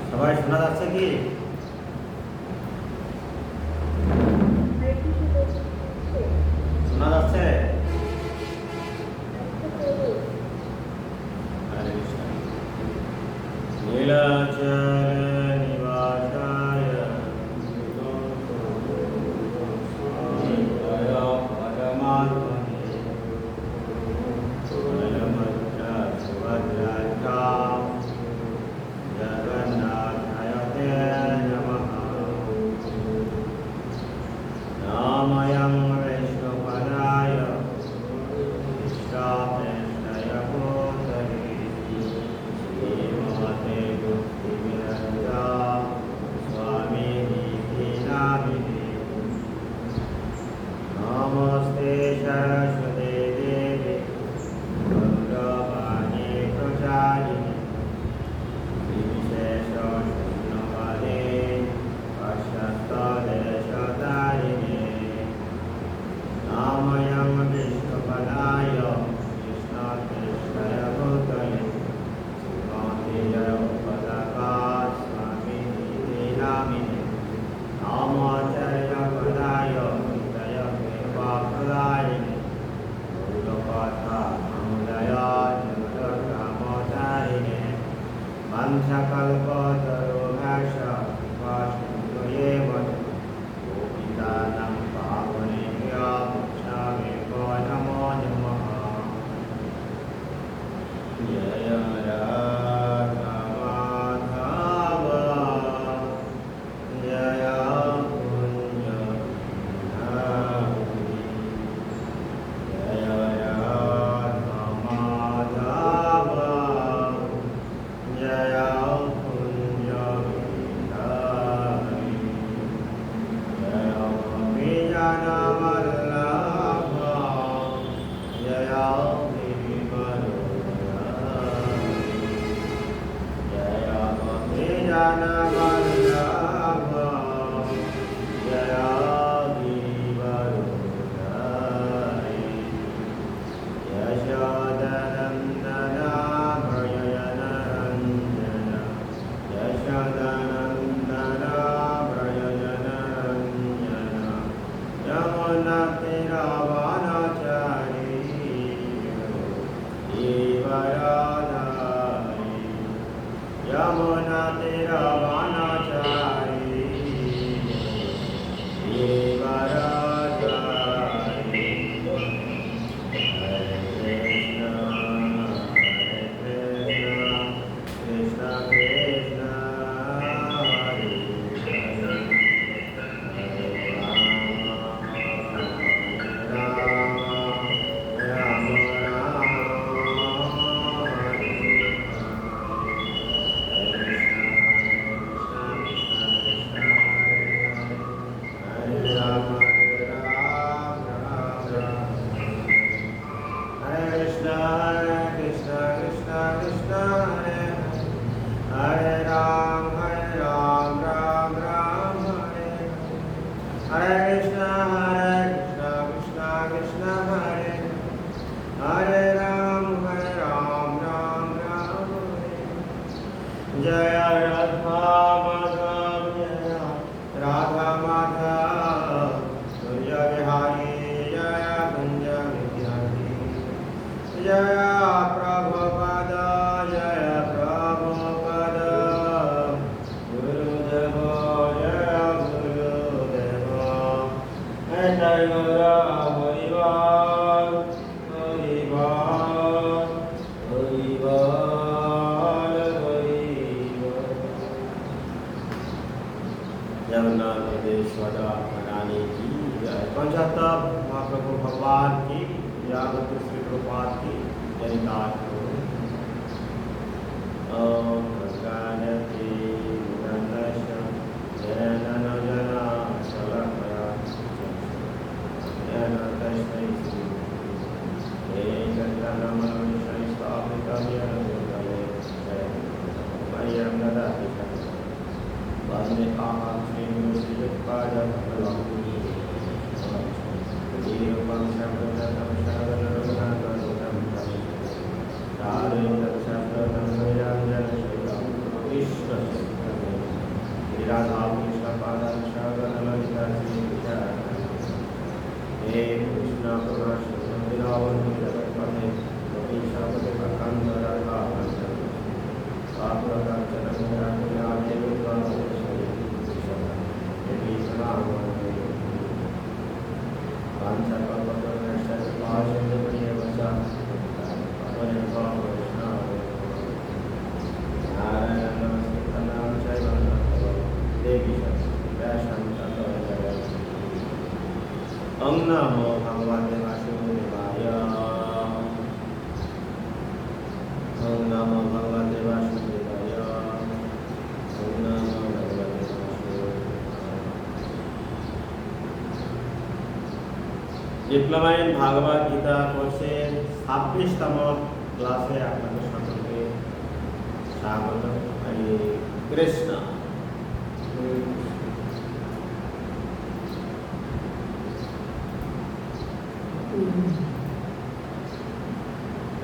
সবাই শোনা যাচ্ছে কি? শোনা যাচ্ছে? নীলাচল নিবাসায় পরমাত্মনে বলভদ্র সুভদ্রায় জগন্নাথায় তে নমঃ। নাময়ং বৈষ্ণবপদায় ইষ্টাপেষ্টয় ভূতলে শ্রীমতে ভক্তিবিরঞ্জা স্বামিনীতি নামিনে। নমস্তে সরস্বতে দেবে গৌরবাণী প্রচারিণে বিশেষ শূন্যবাদে পাশ্চাত্যদেশতারিণে। নাময়ং বিষ্ণুপদায় কৃষ্ণকেশয় ভূতলে শ্রীমতে জয়পতাকা স্বামিনীতি নামিনে। নামাচার্যপদায় বিদ্যয়মেवाप्रदायिने गौरकथामृताय जगद्धामोद्धारिणे। वंशकल्पतरुभ्यश्च कृपासिन्धुभ्येव च पतितानां पावनेभ्यो वैष्णवेभ्यो नमो नमः। जय राधा माधव जय कुञ्ज बिहारी। जय राधा माधव जय कुञ्ज बिहारी। जय गोपीजनवल्लभ जय गिरिवरधारी। जय गोपीजनवल्लभ जय Girivardhari. यशोदनन्दन व्रजनरञ्जन यशोदनन्दन व्रजनरञ्जन यमुनातीरवनचारी जीवराधारी। यमुनातीरवनचारी जीवराधारी। Hare Krishna, Krishna Krishna, Hare Hare, Hare Rama, Rama Rama, Hare Krishna, Krishna Krishna, Hare Hare, Hare Ram, Ram Ram, Hare Hare Krishna, Krishna Krishna, Hare Hare Ram, Ram Ram, Hare Jaya Radha Madhav Jaya Radha Madhav Surya Vihari Jaya Kunja Vidyati Jaya Prabhupada Jaya Prabhupada Gurudeva Jaya Gurudeva Jai Guru Harival Harival Jagannath देवेश्वर रानी की जय। पंचतत्व महाप्रभु भगवान की, यावत श्री प्रभुपाद की जयकार हो। ओम भगवते निरंतरस्य जयनन जना शलभया जयन तस्मै श्री हे चन्द्रनमः संस्थापितव्यं भूतले जय मह्यं ददाति बाद में Om Namo Bhagavate Vasudevaya. Om Namo Bhagavate Vasudevaya. Om Namo Bhagavate Vasudevaya. Diploma in Bhagavad Gita কোর্সের 26তম ক্লাসে আপনাদের সকলকে স্বাগত। হরে কৃষ্ণ।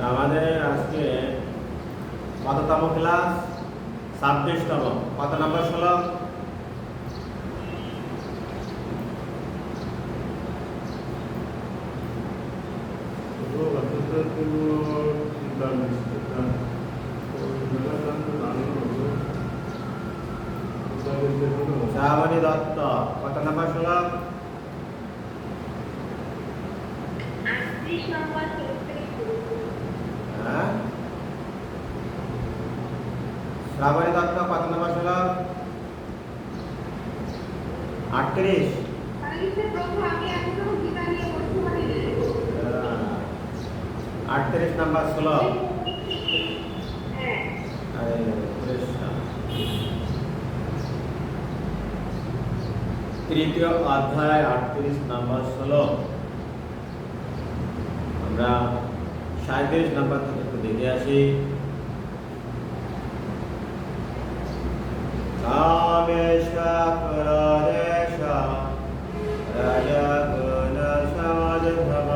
আমাদের আজকে কততম ক্লাস? 26তম। কত নম্বর শ্লোক? শ্রাবণী দত্ত, কত নম্বর শ্লোক? 38 নম্বর শ্লোক থেকে শুরু। শ্রাবণী দত্ত, কত নম্বর শ্লোক? 38। প্রভু আমি এখনো গীতা নিয়ে বলতে পারিনি। 38 নম্বর শ্লোক। হ্যাঁ। হরে কৃষ্ণ। তৃতীয় অধ্যায় 38 নম্বর শ্লোক। আমরা 37 নম্বর থেকে একটু দেখে আসি। কামেশা ক্রোধেশা রাজগুণ সমাজভব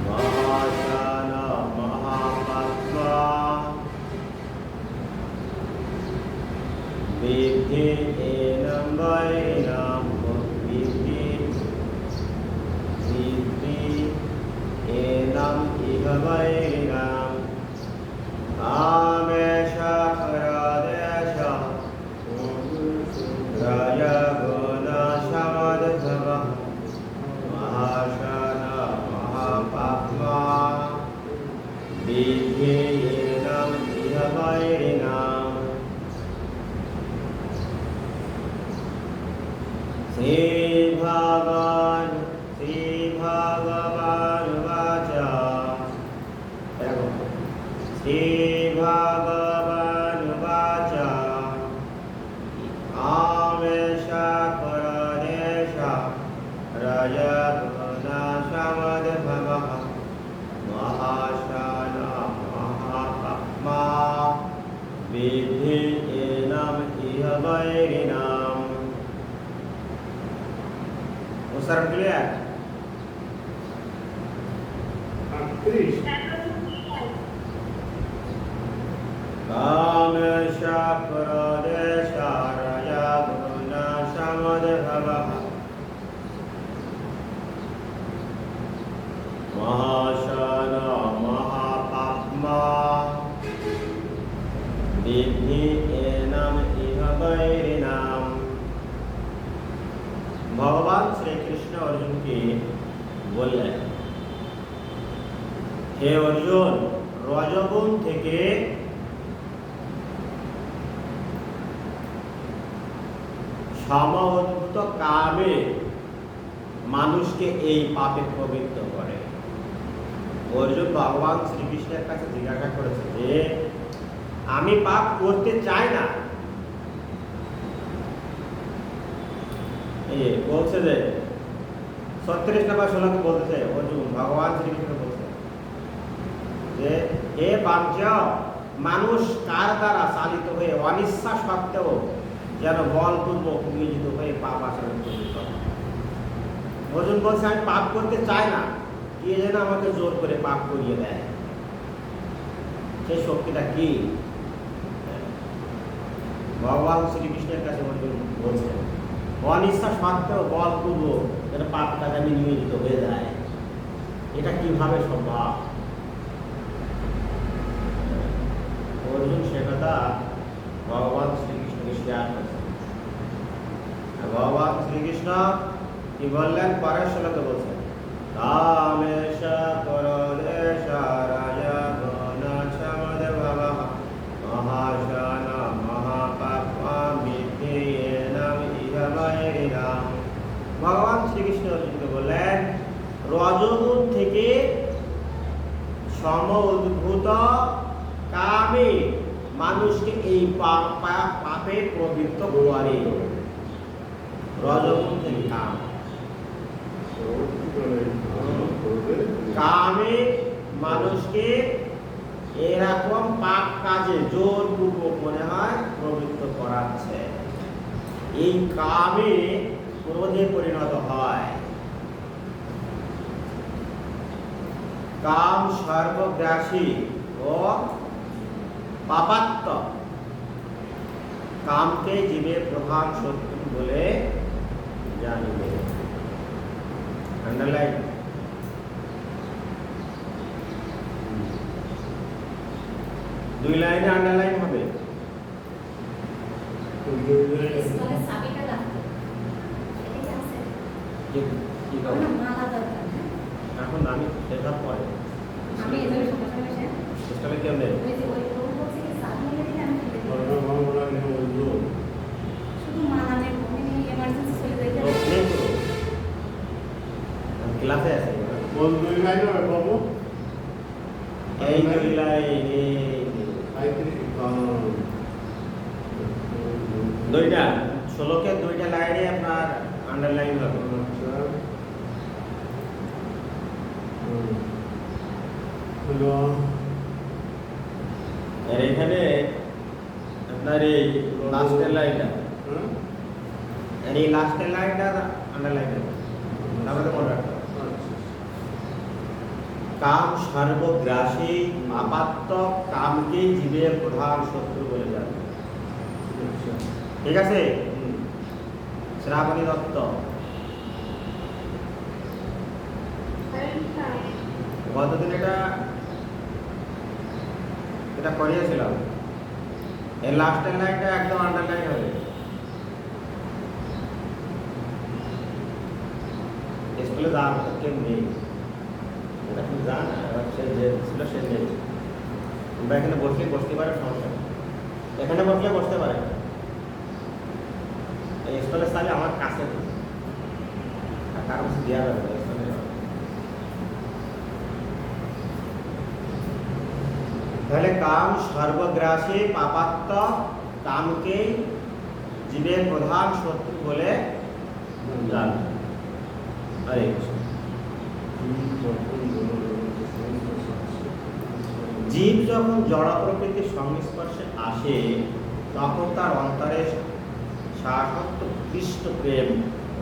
মহাশান মহাপাত্মা বিদ্ধি এনম বৈনম বিদ্ধি সিদ্ধি এনম ইহ বৈনম কামেশা ক্রোধেশা রাজগুণ সমাজভব মহাশান মহাপাত্মা বিদ্ধি এনম ইহ বৈনম শ্রী ভগবান বাচা। শ্রী ভগবান বাচা কামেশা ক্রোধেশা রাজগুণ সমাজভব মহাশান মহাপাত্মা বিদ্ধি এনম ইহ বৈরিণাম। উচ্চারণ ক্লিয়ার? 38। কামেশা ক্রোধেশা রাজগুণ সমাজভব মহাশান মহাপাত্মা বিদ্ধি এনম ইহ বৈরিণাম। ভগবান শ্রীকৃষ্ণ অর্জুনকে বললেন, হে অর্জুন, রজগুণ থেকে সমউদ্ভূত কামে মানুষকে এই পাপে প্রবৃত্ত করে। অর্জুন ভগবান শ্রীকৃষ্ণের কাছে জিজ্ঞাসা করেছে যে আমি পাপ করতে চাই না, বলছে যে 36 নম্বর শ্লোকে বলতেছে অর্জুন ভগবান শ্রীকৃষ্ণ বলছে যে হে বাঞ্চ, মানুষ কার দ্বারা চালিত হয়ে অনিচ্ছা সত্ত্বেও যেন বলপূর্বক নিয়োজিত হয়ে পাপ আচরণ করতে। অর্জুন বলছে আমি পাপ করতে চাই না, কে যেন আমাকে জোর করে পাপ করিয়ে দেয়। সেই শক্তিটা কি? ভগবান শ্রীকৃষ্ণের কাছে অর্জুন বলছেন অনিচ্ছা সত্ত্বেও বলপূর্বক যেন পাপ কাজে আমি নিয়োজিত হয়ে যায়, এটা কিভাবে সম্ভব? অর্জুন সে কথা ভগবান শ্রীকৃষ্ণকে শেয়ার করেছেন। ভগবান শ্রীকৃষ্ণ কি বললেন পরের শ্লোকে বলছেন কামেশ ক্রোধেশ রাজগুণ সমদ্ভবঃ মহাশান মহাপাপমিত্যেনং ইহমৈরিণাম। ভগবান শ্রীকৃষ্ণ অর্জুনকে বললেন রজগুণ থেকে সমউদ্ভূত কামে মানুষকে এই পাপে প্রবৃত্ত করে। রজগুণ থেকে কামে মানুষকে এরকম পাপ কাজে জোরপূর্বক মনে হয় প্রবৃত্ত করাচ্ছে। এই কামে ক্রোধে পরিণত হয়। কাম সর্বগ্রাসী ও পাপাত্মক। কামকে জীবের প্রধান শত্রু বলে জানিবে। আন্ডারলাইন। দুই লাইনে আন্ডারলাইন হবে। এখন আমি সেটা পরে কেমন ক্লাসে আছে এই দুই লাইনে দুইটা শ্লোকের দুইটা লাইনে আপনার আন্ডারলাইন হবে। আর এখানে আপনার এই লাস্টের লাইনটা আর এই লাস্টের লাইনটা আন্ডারলাইন হবে। তাহলে মনে রাখতে কাম সর্বগ্রাসী পাপাত্মক কামকে জীবের প্রধান শত্রু বলে জানে। ঠিক আছে? শ্রাবণী দত্ত গতদিন এটা করিয়েছিলাম। এর লাস্টের লাইনটা একদম আন্ডারলাইন হবে। স্কুলে যাওয়ার মতো কেউ নেই, এটা তুমি জান সে যে ছিল সে নেই। তোমরা এখানে বসতে পারে, সমস্যা নেই। এখানে বসলে বসতে পারে। এই স্কুলের সাথে আমার কাছে কারো কিছু দেওয়া যাবে না। তাহলে কাম সর্বগ্রাসী পাপাত্মক কামকে জীবের প্রধান শত্রু বলে জান। হরে কৃষ্ণ। জীব যখন জড় প্রকৃতির সংস্পর্শে আসে তখন তার অন্তরে শাশ্বত কৃষ্ণ প্রেম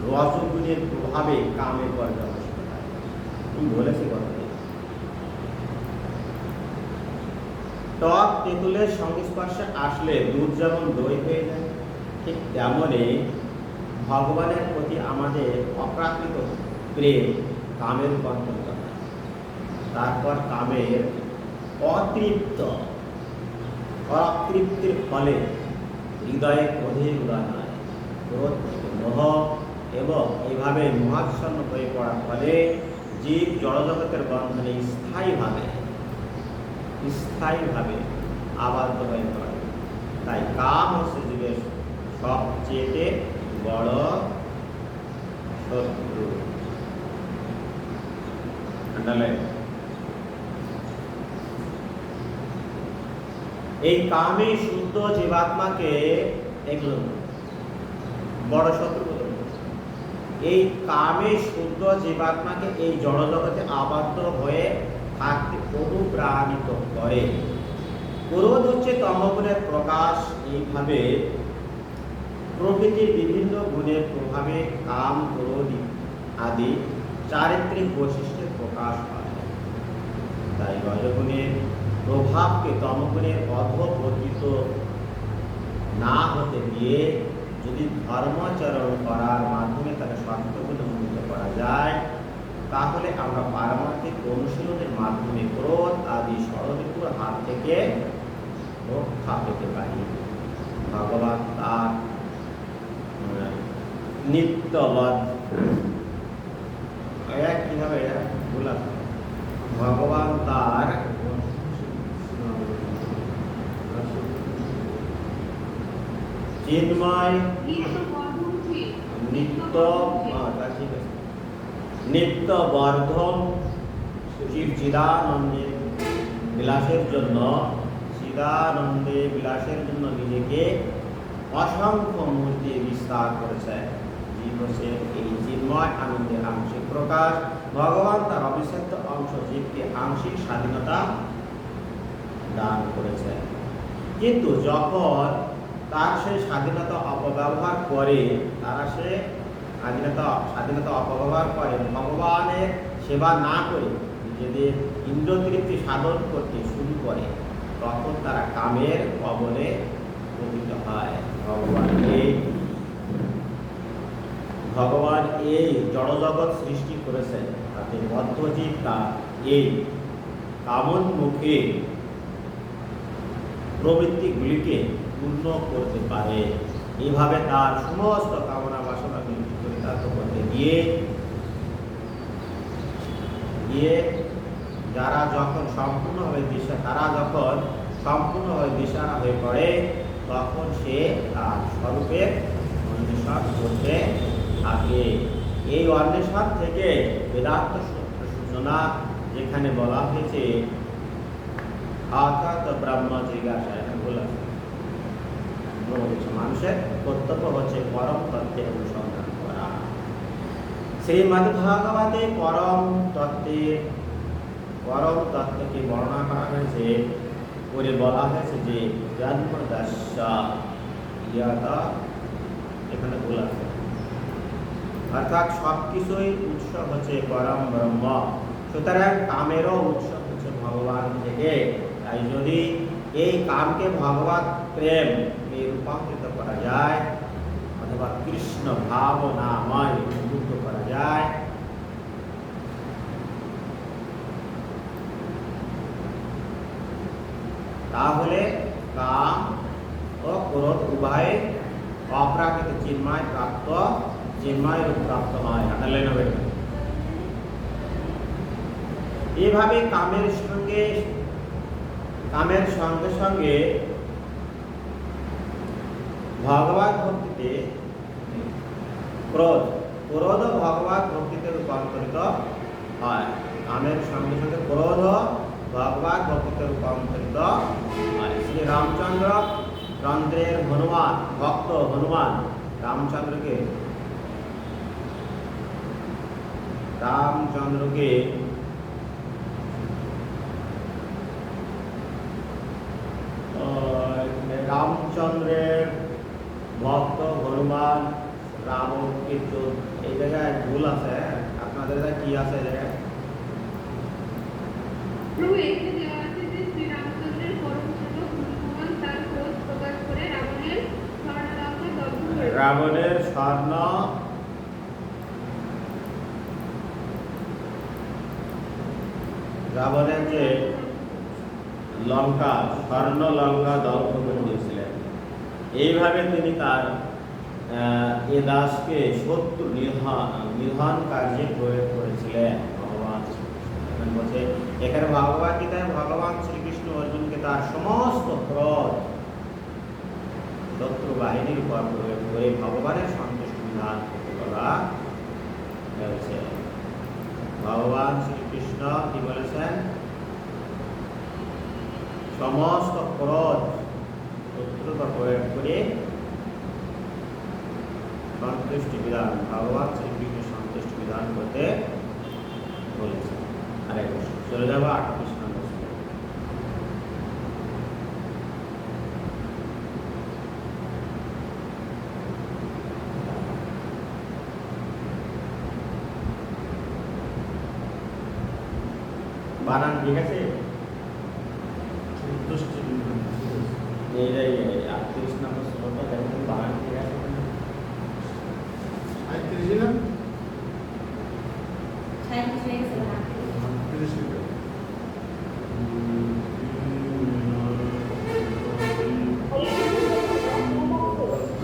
রজগুণের প্রভাবে কামের পর্যালোচনা হয়। তুমি বলেছি কথা। টক তেঁতুলের সংস্পর্শে আসলে দুধ যেমন দই হয়ে যায়, ঠিক তেমনই ভগবানের প্রতি আমাদের অপ্রাকৃত প্রেম কামের রূপান্তরিত হয়। তারপর কামের অতৃপ্তির ফলে হৃদয়ে ক্রোধের উদয় হয়। ক্রোধ থেকে মোহ এবং এইভাবে মোহাচ্ছন্ন হয়ে পড়ার ফলে জীব জড়জগতের বন্ধনে স্থায়ীভাবে আবদ্ধ হয়ে পড়ে। তাই কাম হচ্ছে জীবের সবচেয়ে বড় শত্রু। এই কামে শুদ্ধ জীবাত্মাকে এগুলো বড় শত্রু বলে বলছে। এই কামে শুদ্ধ জীবাত্মাকে এই জড় জগতে আবদ্ধ হয়ে থাকতে অনুপ্রাণিত করে। ক্রোধ হচ্ছে তমগুণের প্রকাশ। এইভাবে প্রকৃতির বিভিন্ন গুণের প্রভাবে কাম, ক্রোধ আদি চারিত্রিক বৈশিষ্ট্যের প্রকাশ হয়। তাই রজগুণের প্রভাবকে তমগুণের অধঃপতিত না হতে দিয়ে যদি ধর্মাচরণ করার মাধ্যমে তাকে সত্যগুণে উন্নীত করা যায়, তাহলে আমরা পারমার্থিক অনুশীলনের মাধ্যমে ক্রোধ আদি ষড়ঋতুর হাত থেকে রক্ষা পেতে পারি। ভগবান তার নিত্যবদ কিভাবে বলা, ভগবান তার চিন্ময় নিত্য বর্ধন চিদানন্দে বিলাসের জন্য নিজেকে অসংখ্য মূর্তি বিস্তার করেছে। জীবসের এই চিন্ময় আনন্দের আংশিক প্রকাশ। ভগবান তার অবিচ্ছেদ্য অংশ জীবকে আংশিক স্বাধীনতা দান করেছে, কিন্তু যখন তার সেই স্বাধীনতা অপব্যবহার করে, স্বাধীনতা অপব্যবহার করে, ভগবানের সেবা না করে নিজেদের ইন্দ্রতৃপ্তি সাধন করতে শুরু করে, তখন তারা কামের কবলে পতিত হয়। ভগবান এই জড়জগৎ সৃষ্টি করেছেন, তাতে বদ্ধজীব তার এই কামোন্মুখে প্রবৃত্তিগুলিকে পূর্ণ করতে পারে। এইভাবে তার সমস্ত কামনা বাসনাগুলিকে চরিতার্থ করতে গিয়ে তারা যখন সম্পূর্ণভাবে দিশাহারা হয়ে পড়ে, তখন সে তার স্বরূপের অন্বেষণ করতে থাকে। এই অন্বেষণ থেকে বেদান্ত সূচনা, যেখানে বলা হয়েছে অর্থাৎ ব্রহ্ম জিজ্ঞাসা, মানুষের কর্তব্য হচ্ছে পরম তত্ত্বের অনুসন্ধান করা। শ্রীমদ্ ভাগবতে পরম তত্ত্বকে বর্ণনা করা হয়েছে, করে বলা হয়েছে যে জন্মদস্যা এখানে বলা আছে, অর্থাৎ সবকিছুই উৎস হচ্ছে পরম ব্রহ্ম। সুতরাং কামেরও উৎস হচ্ছে ভগবান থেকে। তাই যদি এই কামকে ভগবত প্রেম রূপান্তরিত করা যায়, অথবা কৃষ্ণ ভাবনাময় উন্মুক্ত করা যায়, তাহলে কাম ও ক্রোধ উভয় অপ্রাকৃত চিন্ময় রূপ প্রাপ্ত হয়। এভাবে কামের সঙ্গে সঙ্গে ভগবত ভক্তিতে ক্রোধ ভগবত ভক্তিতে রূপান্তরিত হয়। কামের সঙ্গে সঙ্গে ক্রোধ ভগবত ভক্তিতে রূপান্তরিত হয়। শ্রী রামচন্দ্রের ভক্ত হনুমান রামচন্দ্রকে রামচন্দ্রের ভক্ত হনুমান রামকে, এই জায়গায় ভুল আছে, আপনাদের কি আছে জায়গায়? রাবণের যে স্বর্ণ লঙ্কা দগ্ধ করে দিয়েছিলেন। এইভাবে তিনি তার এ দাসকে শত্রু নিধন কার্যে প্রয়োগ করেছিলেন। ভগবান বলছে এখানে ভগবত গীতায় ভগবান শ্রীকৃষ্ণ অর্জুনকে তার সমস্ত ক্রোধ শত্রু বাহিনীর উপর প্রয়োগ করে ভগবানের সন্তুষ্ট বিধান করতে বলা হয়েছে। ভগবান শ্রীকৃষ্ণ কি বলেছেন? সমস্ত ক্রোধ শত্রুতা প্রয়োগ করে সন্তুষ্টি বিধান, ভগবান শ্রীকৃষ্ণ সন্তুষ্টি বিধান করতে বলেছেন। আরে চলে যাবো 38 নম্বর শ্লোক। বানান ঠিক আছে? সন্তুষ্টি এই 38 নম্বর শ্লোকটা দেখুন, বানান ঠিক আছে কিনা? 38 না 36 না 38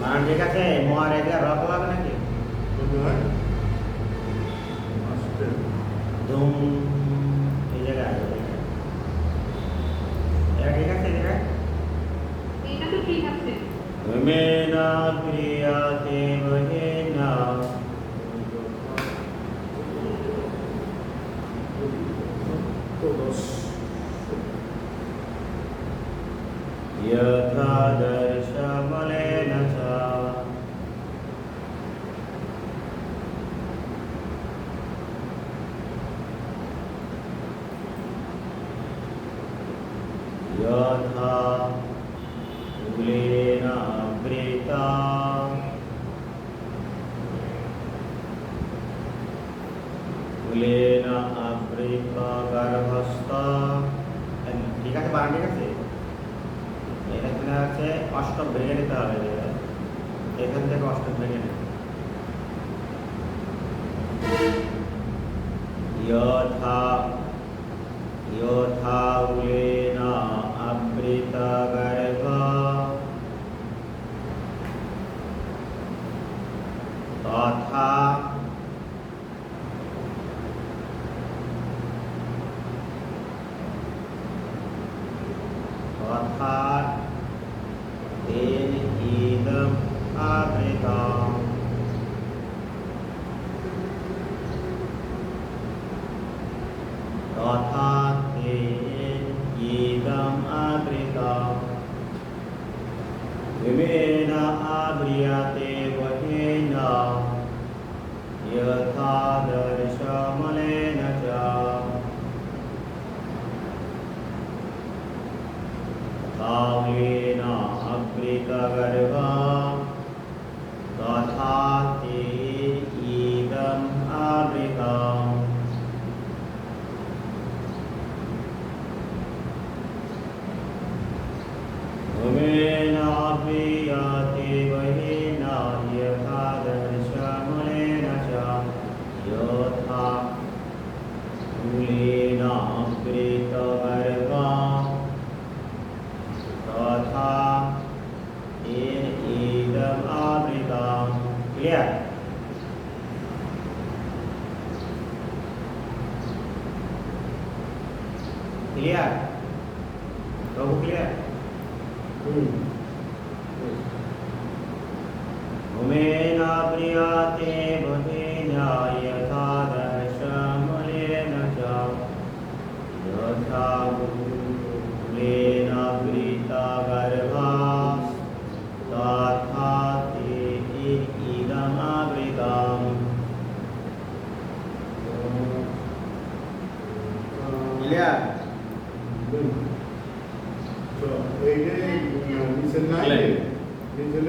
বানান ঠিক আছে? মোয়ার এদিকে রক লাগবে নাকি? কোথায় আসতে ধুম এই জায়গায় আসবে। এটা ঠিক আছে? এই জায়গায় এটা তো ঠিক আছে। মেনা ক্রিয়াতে মহেনা यथा दर्शमलेन च यथा कुलेन आवृता कुलेन आवृता गर्भस्थ। ঠিক আছে? বানান ঠিক আছে? এখানে আছে অষ্টম ভেঙে নিতে হবে, এখান থেকে অষ্টম ভেঙে নিতে। यथा यथा उलेन आवृता गर्भ तथा तथा तेन इदम् आवृतम्। तथा तेन इदम् आवृतम्। हिमेन आव्रियते वहेन यथा दर्शमलेन च तावेन आवृतगर्भा तथा तेन इदम् आवृतम्। हिमेन आव्रियते वहेन यथा दर्शमलेन च यथा कुलेन आवृतगर्भा तथा तेन इदम् आवृतम्। क्लियर? क्लियर? प्रभु क्लियर? हुमेन प्रियाते वहेन यथा दर्शमलेन च यथा कुलेन आवृतगर्भा तथा तेन इदम् आवृतम्। क्लियर? তো এই যে নিচের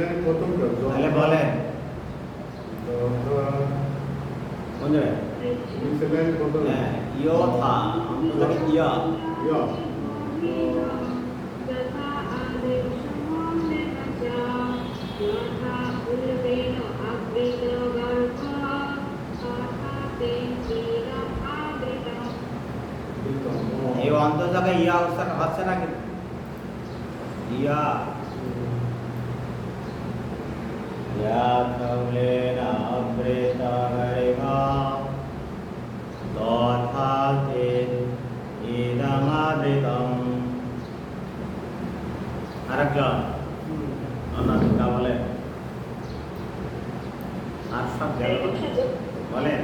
লাইন প্রথমটা তাহলে বলেন কোন জায়গায়? নিচের লাইন প্রথম হ্যাঁ, ইয়থা অন্তত ইয়া ইয়া যথা আদেশমলেন চ যথা উলেন আবৃতগর্ভ তথা তেন ইদম আবৃতম। এই অন্তর জায়গায় ইয়া উচ্চারণ হচ্ছে না কিন্তু ইয়া याथौलेन आवृतगर्भा तथा तेन इदम् आवृतम्। আরেকজন অন্যটা বলে আর সব গেল বলেন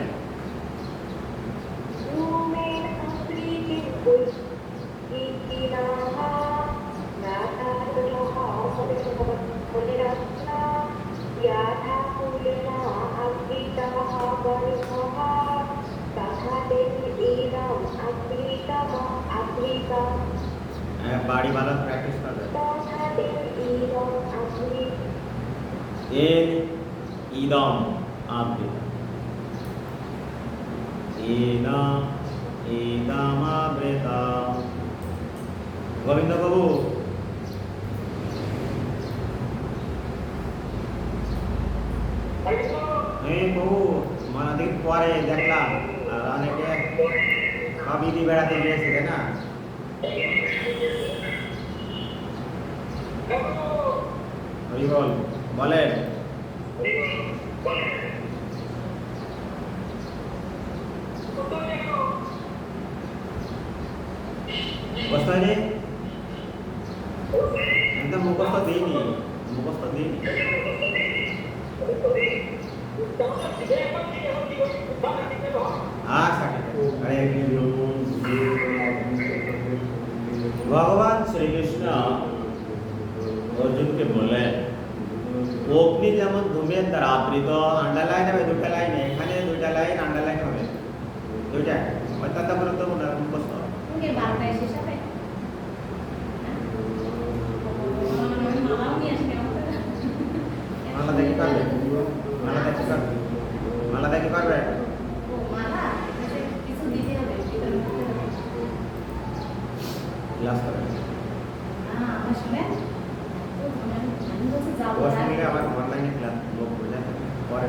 বাড়ি ভালো প্র্যাকটিস করবে এর ইদম আবৃতা ইদমাবৃতা গোবিন্দ বাবু এই বাবু অনেক পরে দেখলাম আর অনেকে সব ঈদি বেড়াতে গিয়েছে তাই না হরি বল বলেন মুখস্থ হয়নি একদম মুখস্থ দিইনি ভগবান শ্রীকৃষ্ণ অর্জুনকে বললেন অগ্নি যেমন ধূমের দ্বারা আবৃত আন্ডারলাইন হবে দুটা লাইন এখানে দুইটা লাইন আন্ডারলাইন হবে দুইটা অত্যন্ত গুরুত্বপূর্ণ মুখস্থ মালা দেখি পারবে মালা দেখি পারবে লাস্ট করে আবার অনলাইনে ক্লাস পরে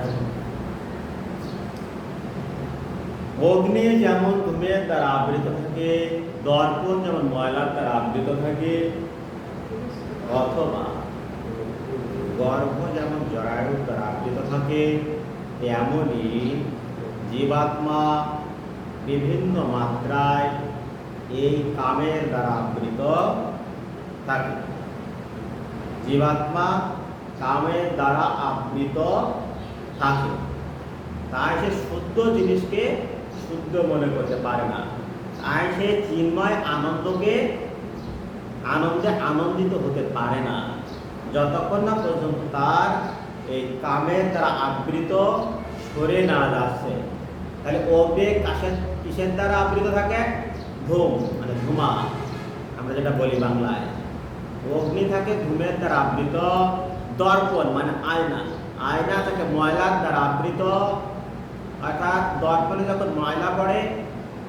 অগ্নি যেমন ধূমের দ্বারা আবৃত থাকে দর্পণ যেমন ময়লার দ্বারা আবৃত থাকে অথবা গর্ভ যেমন জরায়ুর দ্বারা আবৃত থাকে তেমনি জীবাত্মা বিভিন্ন মাত্রায় এই কামের দ্বারা আবৃত থাকে জীবাত্মা কামের দ্বারা আবৃত থাকে তাই সে শুদ্ধ জিনিসকে শুদ্ধ মনে করতে পারে না তাই সে চিন্ময় আনন্দে আনন্দিত হতে পারে না যতক্ষণ না পর্যন্ত তার এই কামের দ্বারা আবৃত সরে না যাচ্ছে তাহলে অগ্নি কিসের দ্বারা আবৃত থাকে ধূম মানে ধুমা আমরা যেটা বলি বাংলায় অগ্নি থাকে ধূমের দ্বারা আবৃত দর্পণ মানে আয়না থাকে ময়লার দ্বারা আবৃত অর্থাৎ দর্পণে যখন ময়লা পড়ে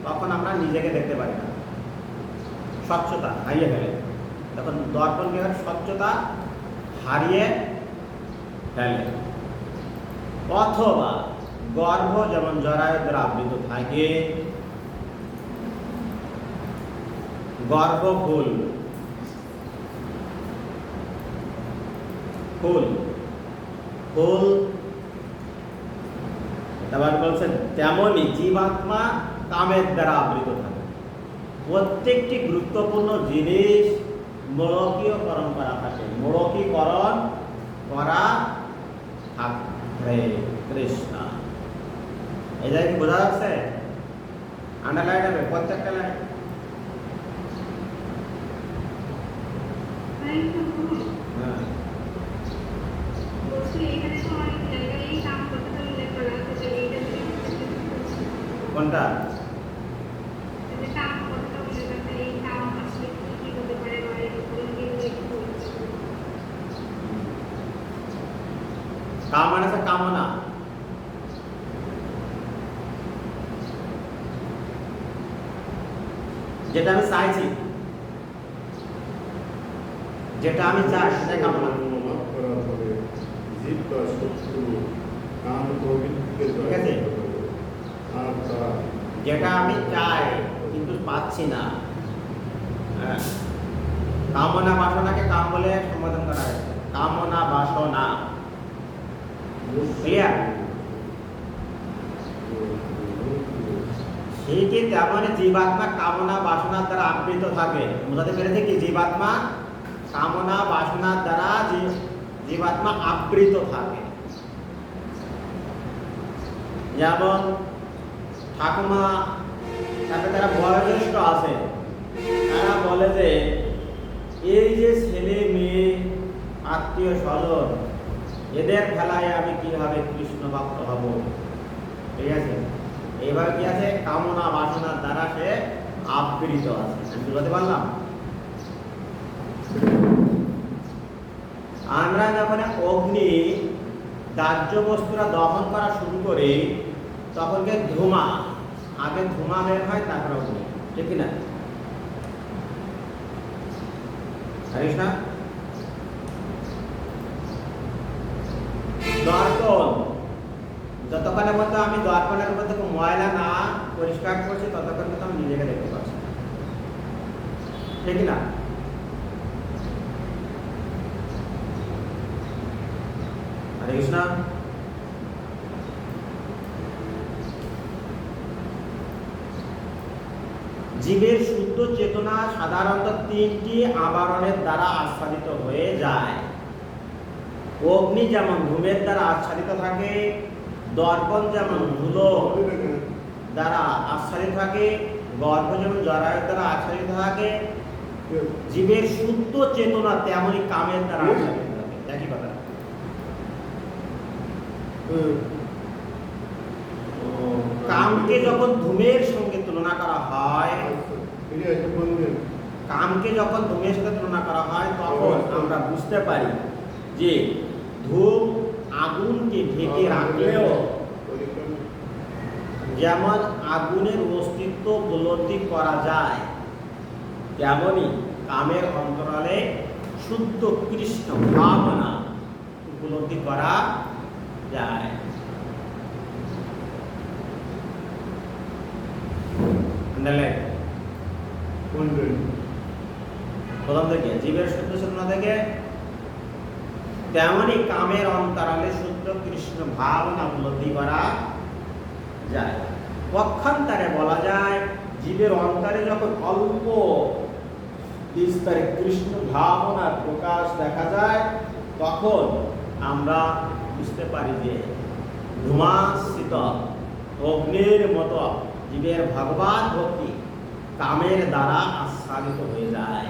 তখন আমরা নিজেকে দেখতে পারি না স্বচ্ছতা হারিয়ে ফেলে তখন দর্পণ কি হয় স্বচ্ছতা হারিয়ে ফেলে অথবা গর্ভ যেমন জরায়ুর দ্বারা আবৃত থাকে গর্ভফুল ফুল তারপর বলছেন তেমনই জীবাত্মা কামের দ্বারা আবৃত থাকে প্রত্যেকটি গুরুত্বপূর্ণ জিনিস মোড়কীয়করণ করা থাকে মোড়কীকরণ করা থাকে কৃষ্ণ এই জায়গায় কি বোঝা যাচ্ছে আন্ডারলাইন হবে প্রত্যেকটা লাইন হ্যাঁ কোনটা কাম মানে কামনা যেটা আমি চাইছি যেটা আমি চাই সেটা কামনা যেটা আমি চাই কিন্তু পাচ্ছি না কামনা বাসনাকে কাম বলে সম্বোধন করা হয়েছে কামনা বাসনা ক্লিয়ার সেইটি তেমনি জীবাত্মা কামনা বাসনার দ্বারা আবৃত থাকে বোঝাতে পেরেছে কি জীবাত্মা কামনা বাসনার দ্বারা জীবাত্মা আবৃত থাকে যেমন ঠাকুমা, তারপরে যারা বয়োজ্যেষ্ঠ আছে, তারা বলে যে এই যে ছেলে মেয়ে আত্মীয় স্বজন, এদের খেলায় আমি কিভাবে কৃষ্ণ ভক্ত হব, ঠিক আছে? এইভাবে কি আছে, কামনা বাসনার দ্বারা সে আবৃত আছে। আমি বুঝতে পারলাম? আমরা যখন অগ্নি দাহ্য বস্তুরা দহন করা শুরু করি, তখন কে ধোঁয়া, আগে ধোঁয়া বের হয়, তারপরে অগ্নি, ঠিক না? জানিস না? দর্পণ, যতক্ষণের মধ্যে আমি দর্পণের মধ্যে ময়লা না পরিষ্কার করছি, ততক্ষণ কিন্তু আমি নিজেকে দেখতে পাচ্ছি, ঠিক না? হরে কৃষ্ণ। জীবের শুদ্ধ চেতনা সাধারণত তিনটি আবরণের দ্বারা আচ্ছাদিত হয়ে যায়। অগ্নি যেমন ধূমের দ্বারা আচ্ছাদিত থাকে, দর্পণ যেমন ধুলো দ্বারা আচ্ছাদিত থাকে, গর্ভ যেমন জরায়ুর দ্বারা আচ্ছাদিত থাকে, জীবের শুদ্ধ চেতনা তেমনি কামের দ্বারা আচ্ছাদিত থাকে। একই কথা। কামকে যখন ধূমের সঙ্গে তুলনা করা হয়, কামকে যখন ধূমের সাথে তুলনা করা হয়, তখন আমরা বুঝতে পারি যে ধূম আগুনকে ঢেকে রাখলেও যেমন আগুনের অস্তিত্ব উপলব্ধি করা যায়, তেমনি কামের অন্তরালে শুদ্ধ কৃষ্ণ ভাবনা উপলব্ধি করা যায়। প্রথম থেকে জীবের শুদ্ধ চেতনা থেকে তেমনি কামের অন্তরালে শুদ্ধ কৃষ্ণ ভাবনা উপলব্ধি করা যায়। পক্ষান্তরে বলা যায়, জীবের অন্তরে যখন অল্প বিস্তারে কৃষ্ণ ভাবনার প্রকাশ দেখা যায়, তখন আমরা বুঝতে পারি যে ধূমাশ্রিত অগ্নির মতো জীবের ভগবান ভক্তি কামের দ্বারা আচ্ছাদিত হয়ে যায়।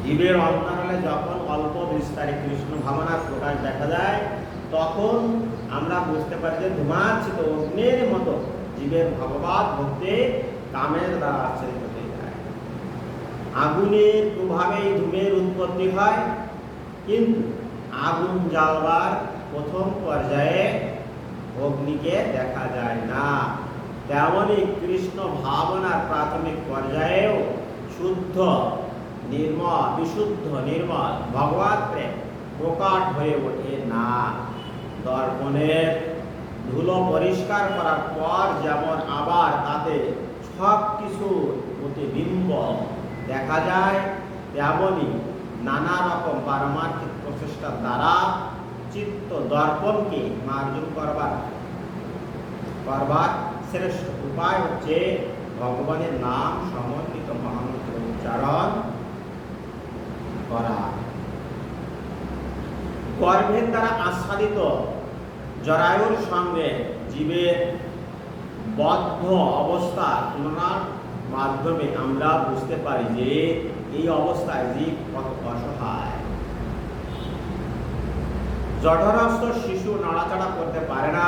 জীবের অন্তরালে যখন অল্প বিস্তারে কৃষ্ণ ভাবনার প্রকাশ দেখা যায়, তখন আমরা বুঝতে পারি যে ধূমাচ্ছিত অগ্নির মতো জীবের ভগবত ভক্তি কামের দ্বারা আচ্ছাদিত হয়ে যায়। আগুনের প্রভাবেই ধূমের উৎপত্তি হয়, কিন্তু আগুন জ্বালবার প্রথম পর্যায়ে অগ্নিকে দেখা যায় না। তেমনি কৃষ্ণ ভাবনার প্রাথমিক পর্যায়েও শুদ্ধ নির্মল, বিশুদ্ধ নির্মল ভগবত প্রেম প্রকট হয়ে ওঠে না। দর্পণের ধুলো পরিষ্কার করার পর যেমন আবার তাতে সব কিছুর প্রতিবিম্ব দেখা যায়, তেমনি নানা রকম পারমার্থিক প্রচেষ্টার দ্বারা চিত্ত দর্পণকে মার্জন করবার শ্রেষ্ঠ উপায় হচ্ছে ভগবানের নাম সমন্বিত মহামন্ত্র উচ্চারণ করা। গর্ভের দ্বারা আচ্ছাদিত জরায়ুর সঙ্গে জীবের বদ্ধ অবস্থা তুলনার মাধ্যমে আমরা বুঝতে পারি যে এই অবস্থায় জীব কত অসহায়। জঠরস্থ শিশু নাড়াচাড়া করতে পারে না,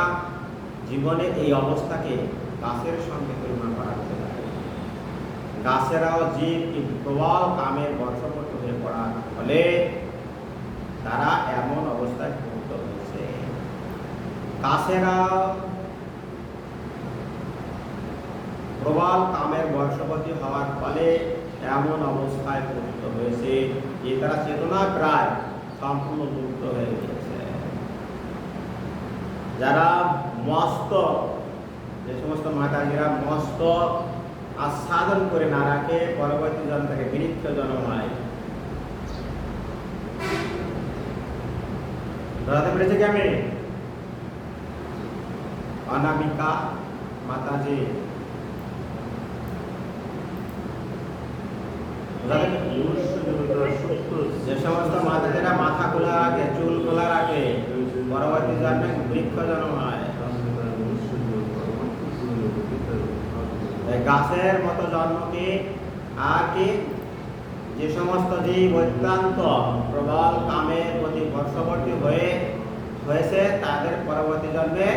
জীবনে এই অবস্থাকে গাছের সঙ্গে তুলনা করা যেতে পারে। গাছেরাও জীব কিন্তু প্রবল কামের বশবর্তী হয়ে পড়ার ফলে তারা এমন অবস্থায় পতিত হয়েছে। গাছেরাও প্রবল কামের বশবর্তী হওয়ার ফলে এমন অবস্থায় পতিত হয়েছে যে তারা চেতনা প্রায় সম্পূর্ণ মুক্ত হয়ে গিয়েছে। যারা মস্ত, যে সমস্ত মাতাজিরা মস্ত আস্বাদন করে না রাখে, পরবর্তী জন্ম থেকে বৃক্ষ জন্ম হয়। ধরাতে পেরেছে কি আমি? অনামিকা মাতাজি, যে সমস্ত মাতাজিরা মাথা খোলা রাখে, চুল খোলা রাখে, পরবর্তী জন্মে বৃক্ষ জন্ম হয়। এই গাছের মতো জন্ম কি আর কি? যে সমস্ত জীব অত্যন্ত প্রবল কামের প্রতি বর্ষবর্তী হয়েছে তাদের পরবর্তী জন্মে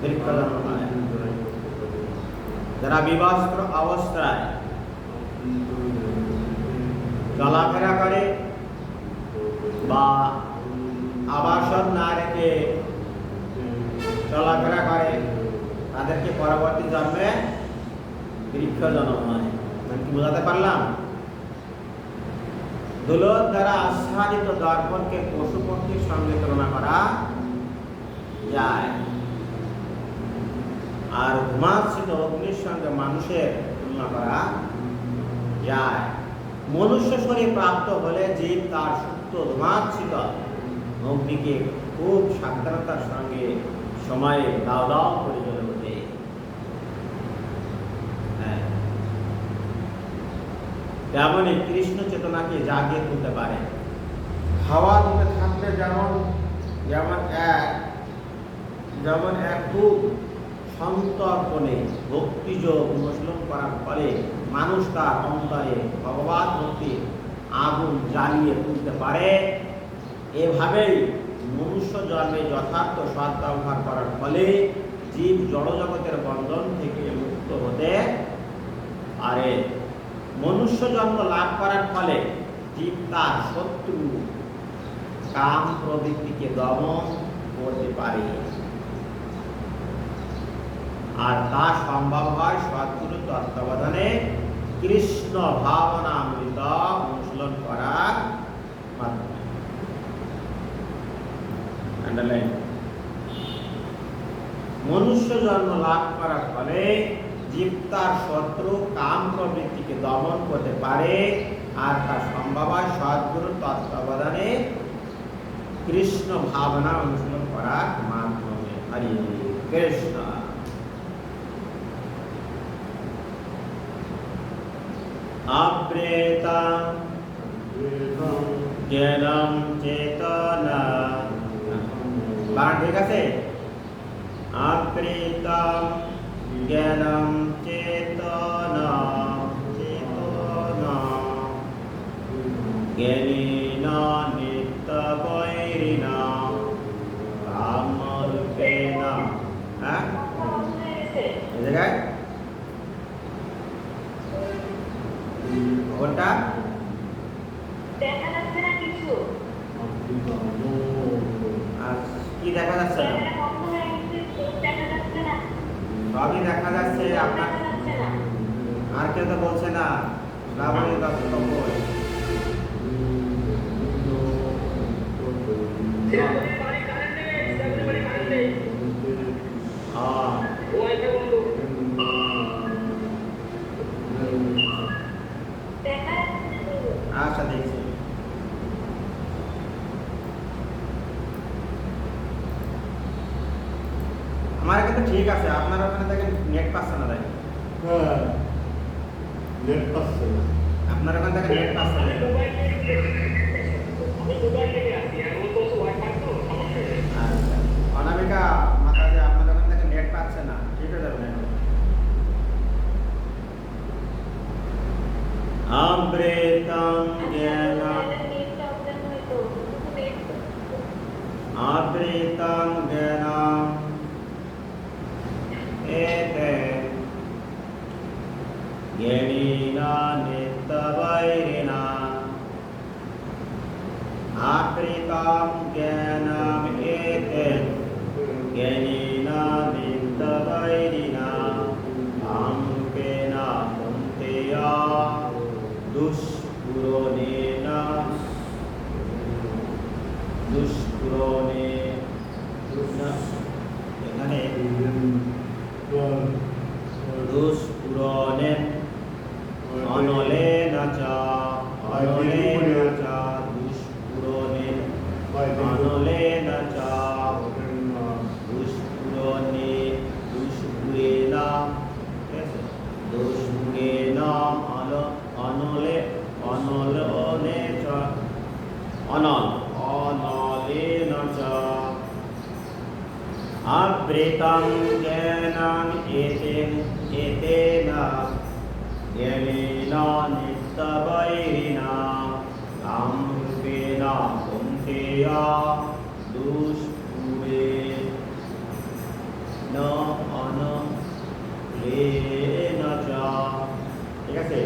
বৃক্ষ জন্ম হয়। যারা বিবস্ত্র অবস্থায় চলাফেরা করে বা আবাসন না রেখে চলাফেরা করে তাদেরকে পরবর্তী জন্মে বৃক্ষ জন্ম হয়। আমি কি বোঝাতে পারলাম? ধুলোর দ্বারা আচ্ছাদিত দর্পণকে পশু পক্ষীর সঙ্গে তুলনা করা যায়, আর ধূমাচ্ছিত অগ্নির সঙ্গে মানুষের তুলনা করা যায়। মনুষ্য শরীর প্রাপ্ত হলে জীব তার সুপ্ত ধূমাচ্ছিত অগ্নিকে খুব সাবধানতার সঙ্গে সময়ে দাও দাও করে জ্বলে ওঠে। তেমনই কৃষ্ণ চেতনাকে জাগিয়ে তুলতে পারে। হাওয়া দিতে থাকলে যেমন এক খুব সন্তর্পণে ভক্তিযোগ অনুশীলন করার ফলে মানুষ তার অন্তরে ভগবত ভক্তির আগুন জ্বালিয়ে তুলতে পারে, এভাবেই মনুষ্য জন্মে যথার্থ সৎ ব্যবহার করার ফলে জীব জড়জগতের বন্ধন থেকে মুক্ত হতে পারে। মনুষ্য জন্ম লাভ করার ফলে জীব তার শত্রু কাম প্রবৃত্তিকে দমন করতে পারে, আর তা সম্ভব হয় সদ্গুরু তত্ত্বাবধানে কৃষ্ণ ভাবনামৃত অনুশীলন করার মাধ্যমে। মনুষ্য জন্ম লাভ করার ফলে জীব তার শত্রু কাম প্রবৃত্তিকে দমন করতে পারে, আর তা সম্ভব হয় সদ্গুরু তত্ত্বাবধানে কৃষ্ণ ভাবনা অনুশীলন করার মাধ্যমে। হরি কৃষ্ণ। অপ্রেতং জ্ঞানম চেতনা, বানান ঠিক আছে? অপ্রেতং জ্ঞানম চেতনা জ্ঞানেন নিত্যবৈরিণা কামরূপেণ। হ্যাঁ, এই জায়গায় কোনটা দেখা যাচ্ছে না কিছু? আর কি দেখা যাচ্ছে না? দেখা যাচ্ছে না, সবই দেখা যাচ্ছে আপনার। দেখা যাচ্ছে না। আর কেউ তো বলছে না শ্রাবণী দত্ত বই। আচ্ছা দেখছি। আমার এখানে ঠিক আছে, আপনার ওখানে দেখেন নেট পাচ্ছে না। তাই নেট পাচ্ছে না। আপনার ওখানে দেখেন নেট পাচ্ছে না। আচ্ছা, অনামিকা মাতাজি আপনার ওখানে দেখেন নেট পাচ্ছে না, ঠিক হয়ে যাবে না। অমৃতং জ্ঞানম অমৃতং জ্ঞানম এতে জ্ঞানেন নিত্যবৈরিণা অমৃতং জ্ঞানম এতে জ্ঞানেন নিত্যবৈরিণা কামরূপেণ কৌন্তেয়া দুষ্পুরণেন এখানে দুষ্পুরণেন অনলেন চ দুষ্পুরণেন অনলেন চ দুষ্পুরেণ অনলে চ অনল तेन च अवृतं ज्ञानम् एतेन ज्ञानेन नित्यवैरिणा कामरूपेण कौन्तेय दुष्पूरेण अनलेन च। ঠিক আছে,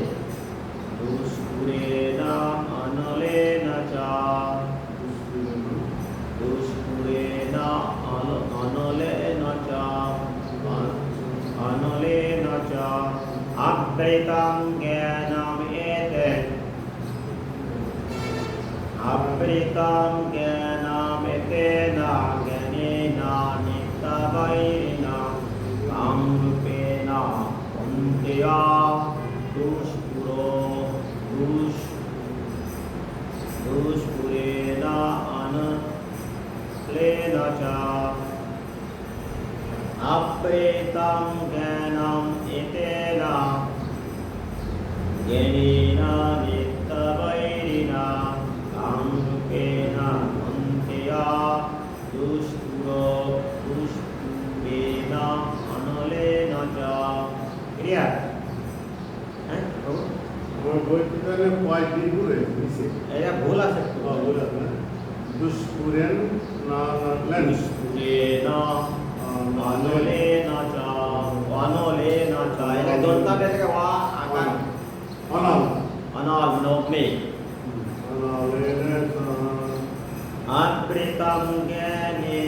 দুষ্পুরেণ অনলেন চ দুষ্পুরেণ অনলেন চ অনলেন চ অবৃতং জ্ঞানম এতেন অবৃতং জ্ঞানম এতেন জ্ঞানেন নিত্যবৈরিণা কামরূপেণ কৌন্তেয় দুষ্পুরেণ অনলেন চ অপ্রেতং জ্ঞানম এতেন জ্ঞানেন নিত্যবৈরিণা কামরূপেণ কৌন্তেয় দুষ্পুরেণ অনলেন চ। ক্লিয়ার? আমার বইতে তাহলে পয় দিয়ে ঘুরে নিচে এটা ভুল আছে একটু। ভুল আছে না? দুষ্পুরেণ না নলেন দুষ্পুরেণ অনলেন চ অনলেন চ। এটা দন্তাটা থেকে ওয়া আকার অনল অনল নবমে অনলেন চ অবৃতং জ্ঞানে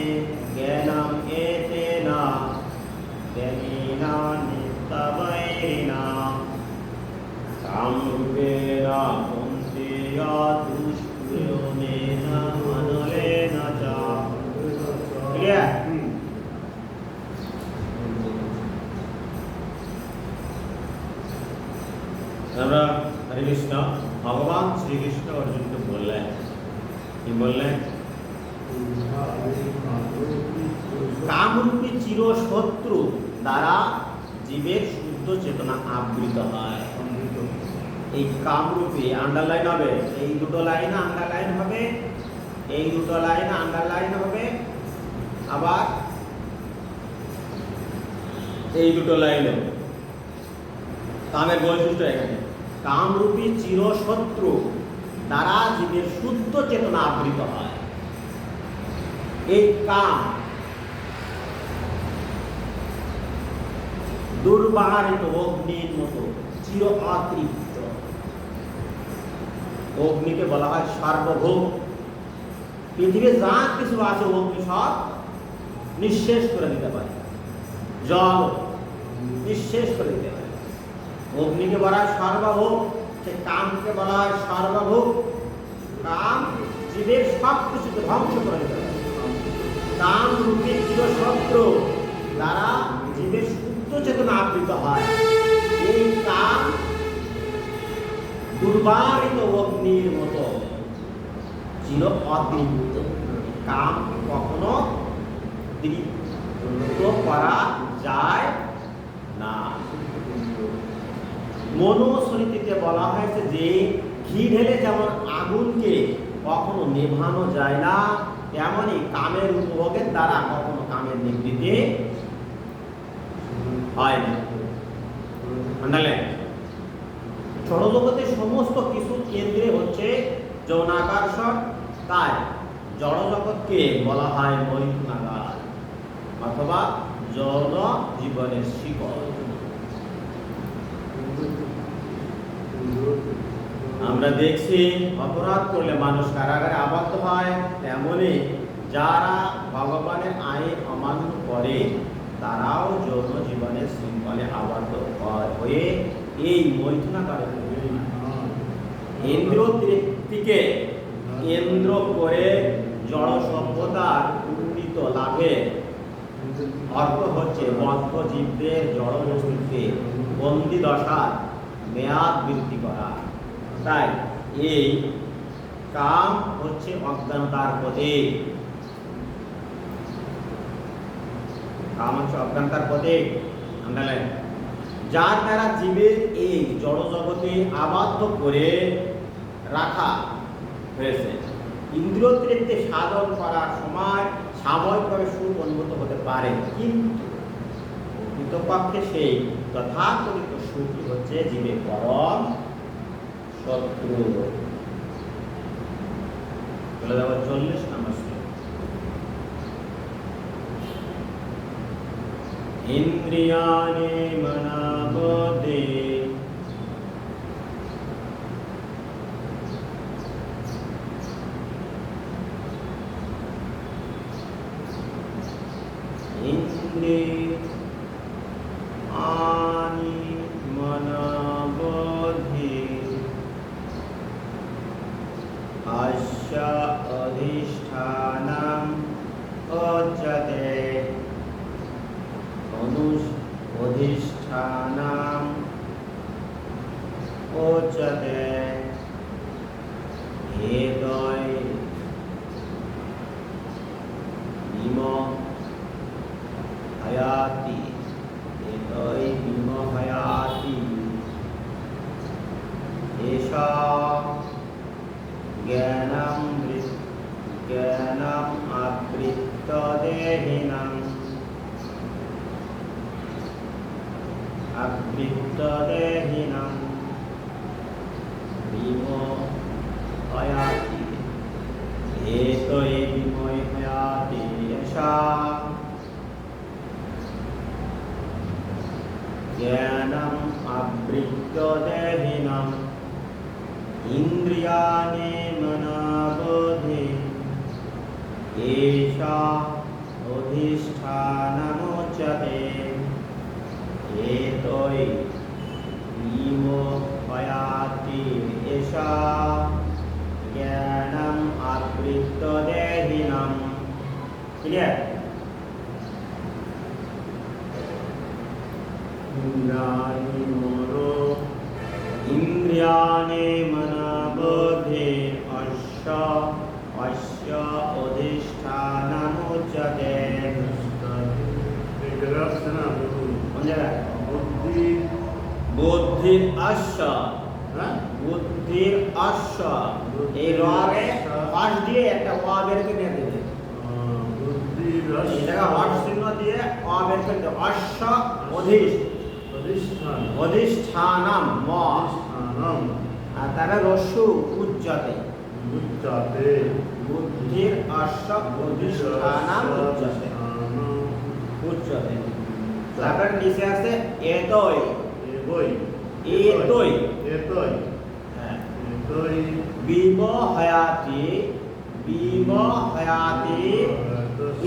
জ্ঞানম এতেন জ্ঞানেন নিত্যবৈরিণা কামরূপেণ কৌন্তেয় দুষ্পুরেণ অনলেন চ। ক্লিয়ার? আমরা হরে কৃষ্ণ ভগবান শ্রীকৃষ্ণ অর্জুনকে বললেন, কি বললেন? কামরূপী চিরশত্রু দ্বারা জীবের শুদ্ধ চেতনা আবৃত হয়। এই কামরূপী আন্ডারলাইন হবে, এই দুটো লাইন আন্ডারলাইন হবে, এই দুটো লাইন আন্ডারলাইন হবে, আবার এই দুটো লাইন হবে। কামের বৈশিষ্ট্য এখানে কামরূপী চিরশত্রু দ্বারা জীবের শুদ্ধ চেতনা আবৃত হয়। এই কাম দুর্বাহারিত অগ্নির মতো চির অতৃপ্ত। অগ্নিকে বলা হয় সার্বভৌম। পৃথিবীর যা কিছু আছে অগ্নি সব নিঃশেষ করে দিতে পারে, জল নিঃশেষ করে দিতে পারে। অগ্নিকে বলা হয় সার্বভৌম, সে কামকে বলা হয় সার্বভৌম। কাম জীবের সব কিছুকে ধ্বংস করে দিতে পারে। কাম রূপে চিরশত্রু দ্বারা জীবের শুদ্ধ চেতনা আবৃত হয়। এই কাম দুর্বারিত অগ্নির মতো চির অতৃপ্ত। কাম কখনো তৃপ্ত করা যায় না। মনুস্মৃতিতে বলা হয়েছে যে ঘি ঢেলে যেমন আগুনকে কখনো নেভানো যায় না, তেমনই কামের উপভোগের দ্বারা কখনো কামের নিবৃত্তি হয় না। জড়জগতের সমস্ত কিছু কেন্দ্রে হচ্ছে যৌনাকর্ষণ, তাই জড়জগৎকে বলা হয় মৈথুনাগার অথবা যৌন জীবনের শিকড়। আমরা দেখছি অপরাধ করলে মানুষ কারাগারে আবদ্ধ হয়, তেমনি যারা ভগবানের আইন অমান্য করে তারাও যৌন জীবনের শৃঙ্খলে আবদ্ধ হয়ে এই মৈথুনাগারে ইন্দ্র তৃপ্তিকে কেন্দ্র করে জড় সভ্যতার উন্নীত লাভের অর্থ হচ্ছে বদ্ধ জীবদের জড় বস্তুতে বন্দি দশার মেয়াদ বৃদ্ধি করা। তাই এই কাম হচ্ছে অজ্ঞানতার প্রতীক। কাম হচ্ছে অজ্ঞানতার প্রতীক। যার দ্বারা জীবের এই জড় জগতে আবদ্ধ করে রাখা হয়েছে। ইন্দ্রিয় তৃপ্তি সাধন করার সময় সাময়িকভাবে সুখ অনুভূত হতে পারে, কিন্তু প্রকৃতপক্ষে সেই তথাকথিত সুখই হচ্ছে জীবের পরম শত্রু। বলে দেবো 40 নম্বর শ্লোক। ইন্দ্রিয়াণি মনাবুদ্ধি ইন্দ্রিয়াণি মনাবুদ্ধি আস্য অধিষ্ঠানম উচ্যতে অধিষ্ঠানম উচ্যতে হেদয় বিমোহয়াতি হেদয় বিমোহয়াতি এষা জ্ঞানম আবৃত্ত দেহিনাম বিমোহয়াতি হেতৈ বিমোহয়াতি এষা জ্ঞানম আবৃত্ত দেহিনাম ইন্দ্রিয়াণি মনাবুদ্ধি এষা অধিষ্ঠানমুচ্যতে হেতৈ বিমোহয়াতি এষা জ্ঞানম আবৃত্ত দেহিনাম। ক্লিয়ার? ইন্দ্রিয়াণি মনাবুদ্ধি অস্য অধিষ্ঠানমুচ্যতে। বুদ্ধির অশ্ব, বুদ্ধির অশ্ব, এই রগে হর্ষ দিয়ে একটা অ বের করে নিয়ে দেবে, এই জায়গা হর্ষ চিহ্ন দিয়ে অ বের করে দেবে। অশ্ব অধিষ্ঠানম ম, আর তারা রস্যু উচ্যতে, বুদ্ধির অশ্ব অধিষ্ঠানম উচ্যতে। তারপর নিচে আছে এতই, এতই বিমোহয়াতি, বিমোহয়াতি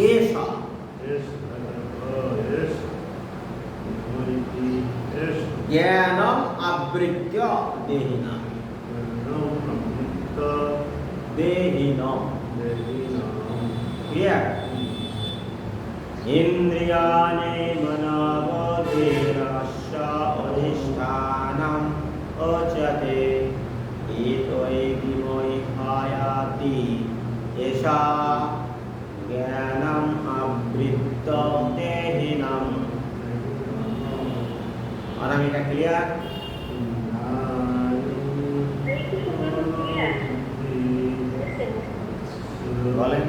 এষা জ্ঞানম আবৃত্য দেহিনাম। ক্লিয়ার? ইন্দ্রিয়াণি মনাবুদ্ধিরস্য অধিষ্ঠানম উচ্যতে হেতৈ বিমোহয়াতি এষা জ্ঞানম আবৃত্ত দেহিনাম। অনামিকা ক্লিয়ার? বলেন।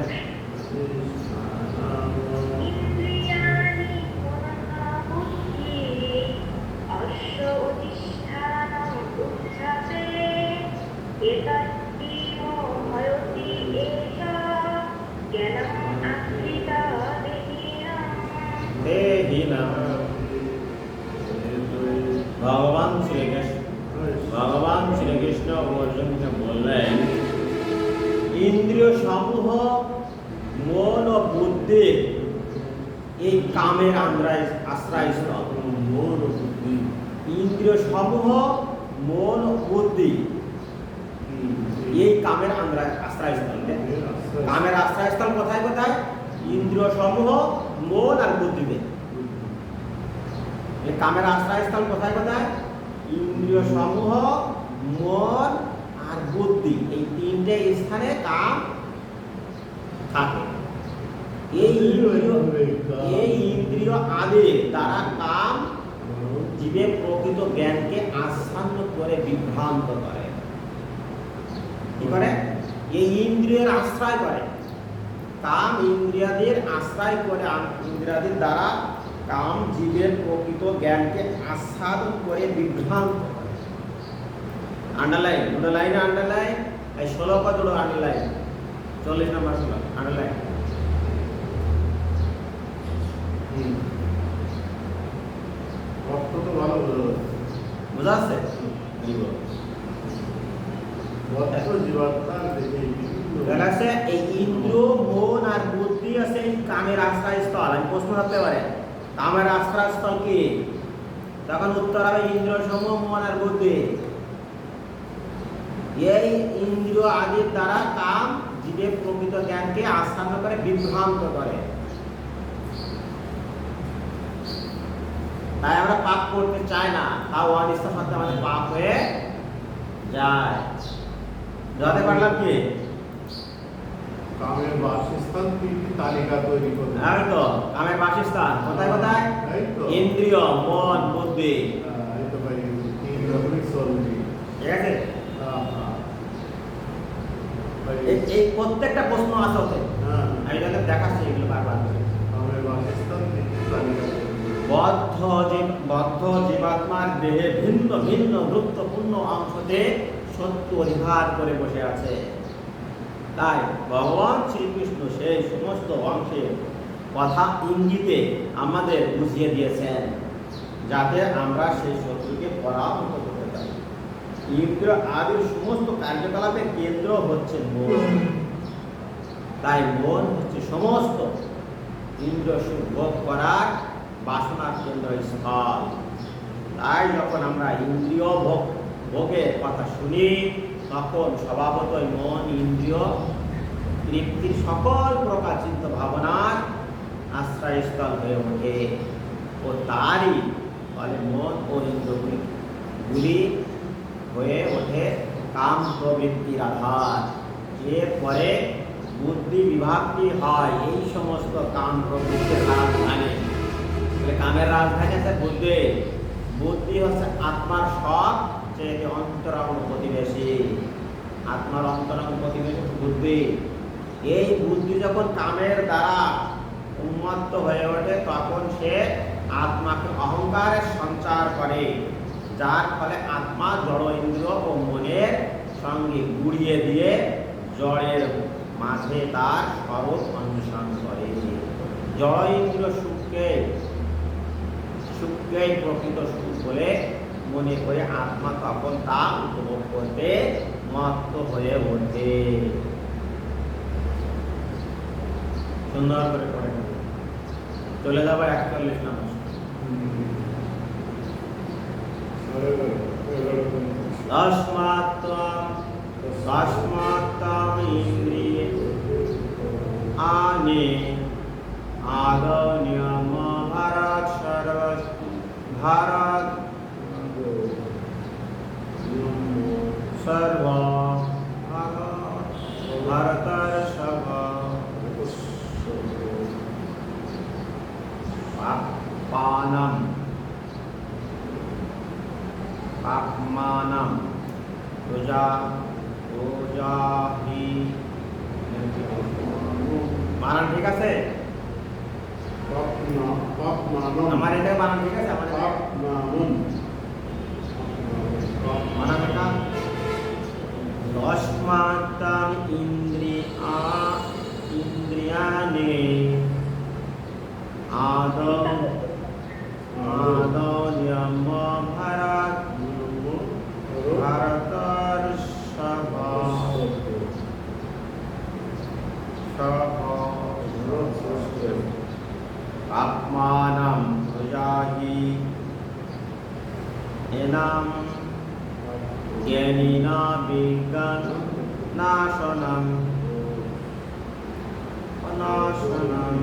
ভগবান শ্রীকৃষ্ণ অর্জুনকে বললেন, ইন্দ্রিয় সমূহ মন ও বুদ্ধি এই কামের আশ্রয়স্থল। ইন্দ্রিয় সমূহ মন ও বুদ্ধি এই কামের আশ্রয়স্থল। কামের আশ্রয়স্থল কোথায় কোথায়? ইন্দ্রিয় সমূহ মন আর বুদ্ধিতে। কামের আশ্রয়স্থল কোথায় কোথায়? ইন্দ্রিয় সমূহ মন আর বুদ্ধি, এই তিনটে স্থানে কাম থাকে। এই ইন্দ্রিয় আবেগ দ্বারা কাম জীবের প্রকৃত জ্ঞানকে আচ্ছন্ন করে বিভ্রান্ত করে। কি করে? এই ইন্দ্রিয়ের আশ্রয় করে, কাম ইন্দ্রিয়াদের আশ্রয় করে, ইন্দ্রিয়াদের দ্বারা কাম জীবের প্রকৃত জ্ঞানকে আস্বাদন করে বিভ্রান্ত করে। আন্ডারলাইন, দুটো লাইনে আন্ডারলাইন, এই 16 পদ দুটো আন্ডারলাইন, 40 নম্বর 16 আন্ডারলাইন। অর্থ তো ভালো বোঝা যাচ্ছে? অর্থ জীবাত্মার দেখে দেখা যাচ্ছে এই ইন্দ্র, মন আর বুদ্ধি আছে এই কামের আশ্রয়স্থল। আমি প্রশ্ন করতে পারে কামের আশ্রয়স্থল কি? তখন উত্তর হবে ইন্দ্র সমূহ, মন আর বুদ্ধি। এই ইন্দ্র আদির দ্বারা কাম জীবের প্রকৃত জ্ঞানকে আচ্ছন্ন করে বিভ্রান্ত করে। তাই আমরা পাপ করতে চাই না, তাও অনিচ্ছা সত্ত্বেও আমাদের পাপ হয়ে যায়। জানতে পারলাম কি? কামের বাসস্থান তিনটি তালিকা তৈরি করবে। তো কামের বাসস্থান কোথায় কোথায়? ইন্দ্রিয়, মন, বুদ্ধি। এই তো ভাই তিন রকমের চলবি। ঠিক আছে? ভাই এই প্রত্যেকটা প্রশ্ন আছে ওতে। হ্যাঁ, আমি যাদের দেখাচ্ছি এগুলো বারবার করে। কামের বাসস্থান তিনটি তালিকা তৈরি করবে। বদ্ধ জীবাত্মার দেহে ভিন্ন ভিন্ন গুরুত্বপূর্ণ অংশতে সত্য অধিকার করে বসে আছে। তাই ভগবান শ্রীকৃষ্ণ সেই সমস্ত অংশের কথা ইঙ্গিতে আমাদের বুঝিয়ে দিয়েছেন, যাতে আমরা সেই শত্রুকে পরাভূত করতে পারি। ইন্দ্র আদির সমস্ত কার্যকলাপের কেন্দ্র হচ্ছে মন। তাই মন হচ্ছে সমস্ত ইন্দ্র সুখ ভোগ করার বাসনার কেন্দ্রস্থল। তাই যখন আমরা ইন্দ্রিয় ভোগের কথা শুনি, তখন স্বভাবতই মন ইন্দ্রিয় তৃপ্তির সকল প্রকার চিন্তা ভাবনার আশ্রয়স্থল হয়ে ওঠে ও তারই ফলে মন ও ইন্দ্রগুলি হয়ে ওঠে কাম প্রবৃত্তির আধার। এরপরে বুদ্ধি বিভাগটি হয় এই সমস্ত কাম প্রবৃত্তির রাজধানী। কামের রাজধানী আছে বুদ্ধি। বুদ্ধি হচ্ছে আত্মার সবচেয়ে অন্তরঙ্গ প্রতিবেশী। আত্মার অন্তরঙ্গ প্রতিবেশী বুদ্ধি। এই বুদ্ধি যখন কামের দ্বারা উন্মত্ত হয়ে ওঠে, তখন সে আত্মাকে অহংকারের সঞ্চার করে, যার ফলে আত্মা জড় ইন্দ্রিয় ও মনের সঙ্গে গুড়িয়ে দিয়ে জড়ের মাঝে তার স্বরূপ অন্বেষণ করে। জড় ইন্দ্রিয় সুখকেই প্রকৃত সুখ বলে মনে করে আত্মা তখন তা উপভোগ করতে মত্ত হয়ে ওঠে। সুন্দর করে পড়ে চলে যাবো 41 নম্বর। তস্মাত্ত্বম ইন্দ্রিয়ে আনে আদনিয়ম ভারত সর্ব ভারতর সব পাপমানম পূজাহি। বানান ঠিক আছে? আমার এটা বানান ঠিক আছে? আমার বানান এটা তস্মাত্ত্বম ইন্দ্রিয়াণি আদনিয়ম ভারতর সব পাপমানম পূজাহি এনাম জ্ঞানিনা বিজ্ঞান নাশনম অনাশনম।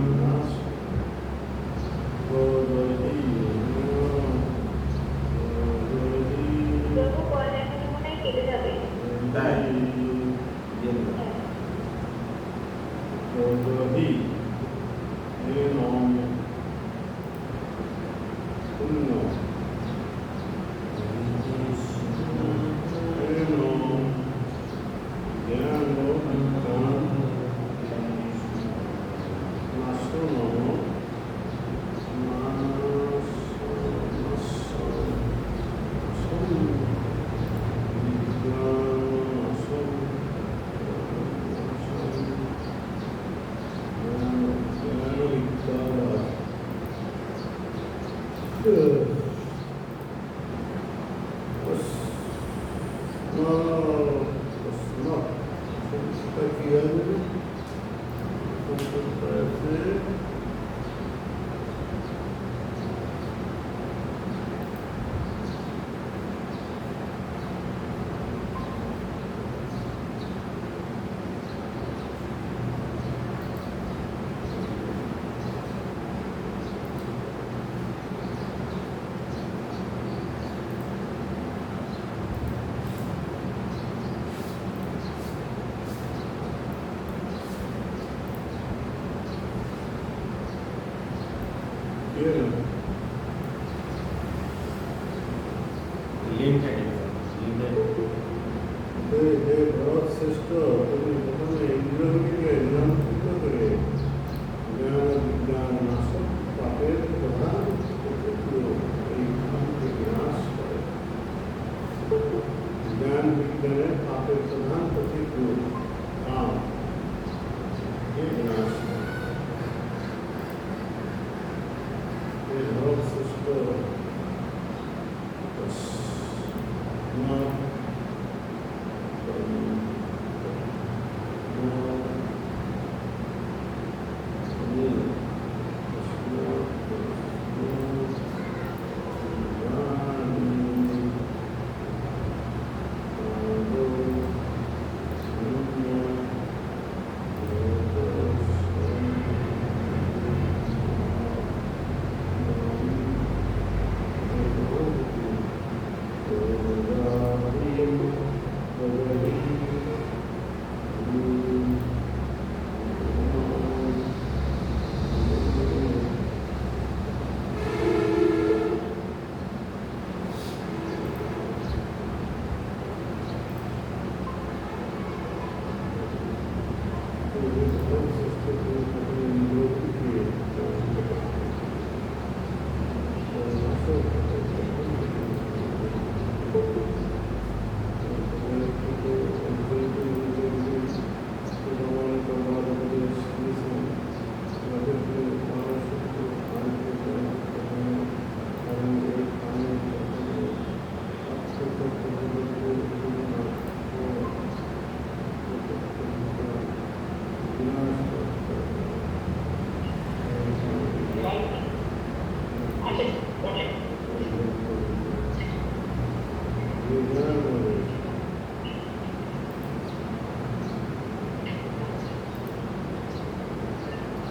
उसका किया मैंने तो ऐसे किया ना लिंक है लिंक है हे भरत श्रेष्ठ तुम्ही प्रथमे इंद्रिय ज्ञान पूर्ण करे ज्ञान विज्ञान नाशक पापेर प्रधान विनाश करे ज्ञान विज्ञान पापेर प्रधान प्रतिकूल काम ये विनाश करे हे भरत श्रेष्ठ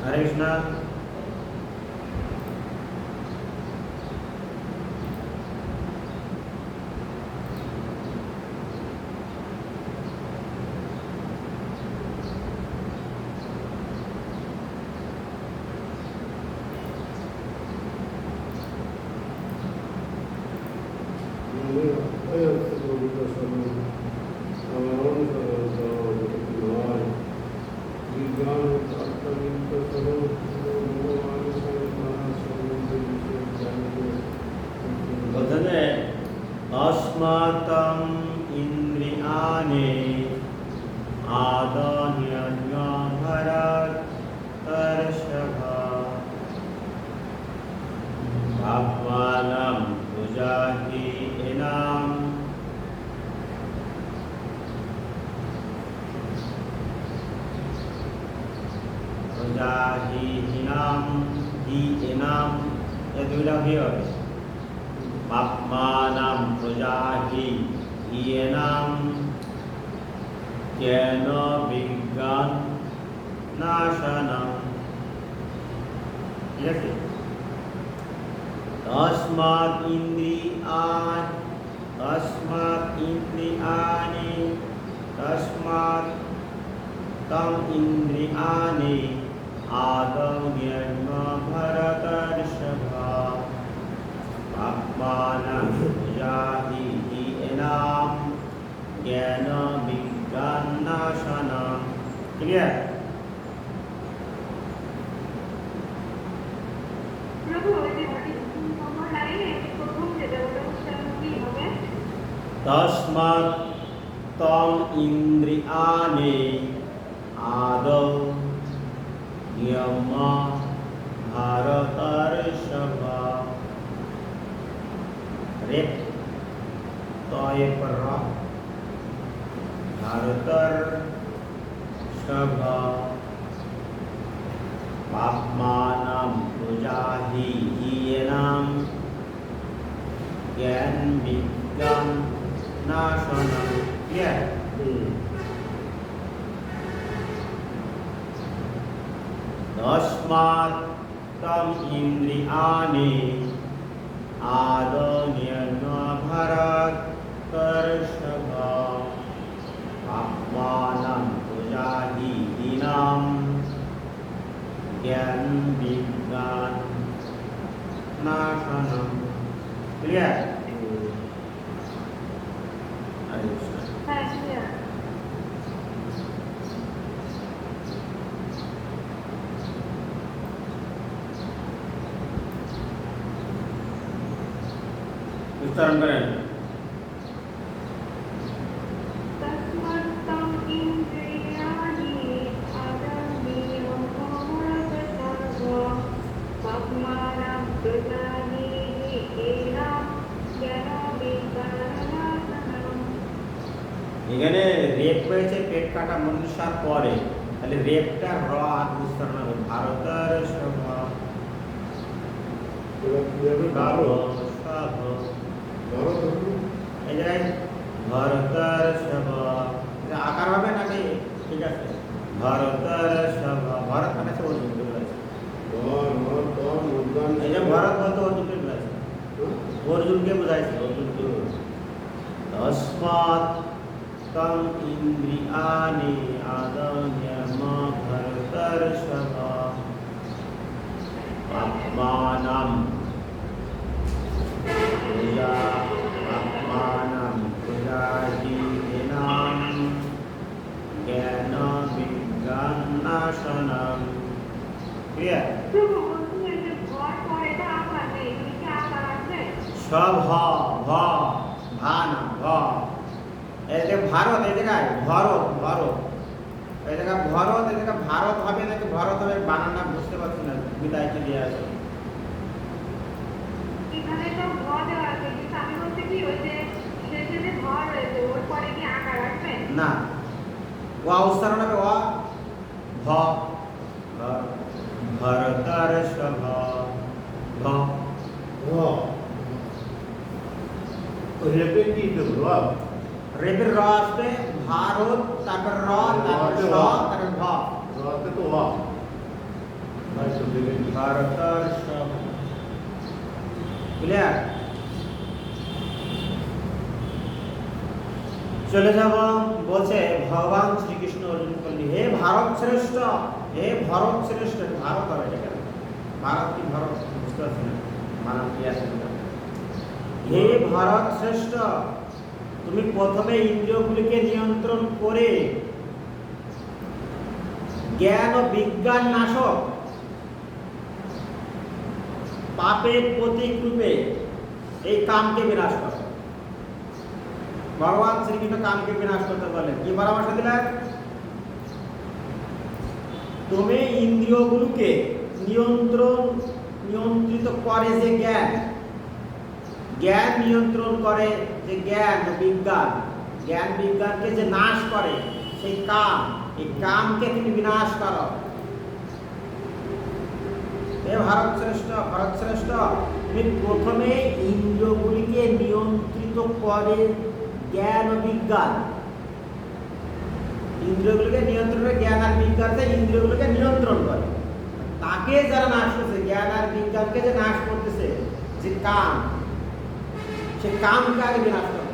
हरे कृष्णा बदले अस्माकं इंद्रियाणि आदान्य भरतर्षभ भगवानं पुजाहीनां पाप्मानां प्रजाहीनां केन विज्ञाननाशनम् तस्मात् इंद्रियाणि तम् इंद्रियाणि आदौ ज्ञान भरतर्षभ पाप्मानं प्रजाहीनां ज्ञान विज्ञाननाशनम्। क्लियर? প্রভু এই আমার লাইনে প্রথম যেটা ওটা কি হবে? तस्मात् तम् इंद्रियाणि आदौ यम भारतर्षभ। रे तय पर भारतर शुभ पाप्मानं पुजाहीयेनां ज्ञान विज्ञान नाशनं क्लियर तस्मात् तम इंद्रियाणि आदन्य न भरतर्षभ पाप्मानं पुजाहीनां ज्ञान विज्ञान नाशनं क्लियर হ্যাঁ ক্লিয়ার विस्तरण करें तस्मत्तम इंद्रियाणि आदन्यं भरतर्षभ पाप्मानं पुजाहीनां জ্ঞানবিজ্ঞানানাশনম এখানে রেপ হয়েছে পেট কাটা মনুষ্যার পরে তাহলে রেপটা র আর উচ্চারণ হবে ভারতের সভা এই জায়গায় ভারতের সভা আকার হবে নাকি ঠিক আছে ভারতের সভা ভারত মানে হচ্ছে অর্জুন বলেছে এই যে ভারত বলতে অর্জুনকে বলেছে অর্জুনকে বোঝাইছে অর্জুনকে তস্মাৎ তম ইন্দ্রিয়াণি আদন্য ভরতর্ষভ পাপ্মানাম পুজাहीनां জ্ঞান বিজ্ঞান নাশনম ক্লিয়ার প্রভু বলছেন যে ভর পরে না আকার নেই কি আকার আছে সব হ ভ ভা না ভ এই যে ভারত এই জায়গায় ভরত ভরত এই জায়গায় ভরত এই জায়গায় ভারত হবে নাকি ভরত হবে বানানা বুঝতে পারছি না বিদায়কে দিয়ে আছে এখানে তো ভর দেওয়া আছে কিন্তু আমি বলতে কি ওই যে শেষে যে ভর রয়েছে ওর পরে কি আকার আসবে না ওয়া উচ্চারণ হবে ওয়া ভ ভরতর্ষভ ভ রেপের র আসবে ভারত তারপর র তারপর স তারপর ভ ভারতর্ষভ ক্লিয়ার চলে যাব বলছে ভগবান শ্রীকৃষ্ণ অর্জুন বললি হে ভারত শ্রেষ্ঠ হে ভরত শ্রেষ্ঠ ভারত হবে এটা ভারত কি ভারত বুঝতে পারছি না মানব কি আছে হে ভারত শ্রেষ্ঠ তুমি প্রথমে ইন্দ্রিয়গুলিকে নিয়ন্ত্রণ করে জ্ঞান ও বিজ্ঞান নাশক পাপের প্রতীক রূপে এই কামকে বিনাশ করো ভগবান শ্রীকৃষ্ণ কামকে বিনাশ করতে বলেন কি পরামর্শ দিলেন তুমি ইন্দ্রিয়গুলোকে নিয়ন্ত্রিত করে যে জ্ঞান জ্ঞান নিয়ন্ত্রণ করে যে জ্ঞান বিজ্ঞানকে যে নাশ করে সেই কাম এই কামকে তুমি বিনাশ করো হে ভারত শ্রেষ্ঠ তুমি প্রথমে ইন্দ্রিয়গুলিকে নিয়ন্ত্রিত করে জ্ঞান ও বিজ্ঞান ইন্দ্রিয়গুলিকে নিয়ন্ত্রণ করে জ্ঞান আর বিজ্ঞানকে ইন্দ্রিয়গুলিকে নিয়ন্ত্রণ করে তাকে যারা নাশ করছে জ্ঞান আর বিজ্ঞানকে যে নাশ করতেছে যে কাম সে কামকে আগে বিনাশ করে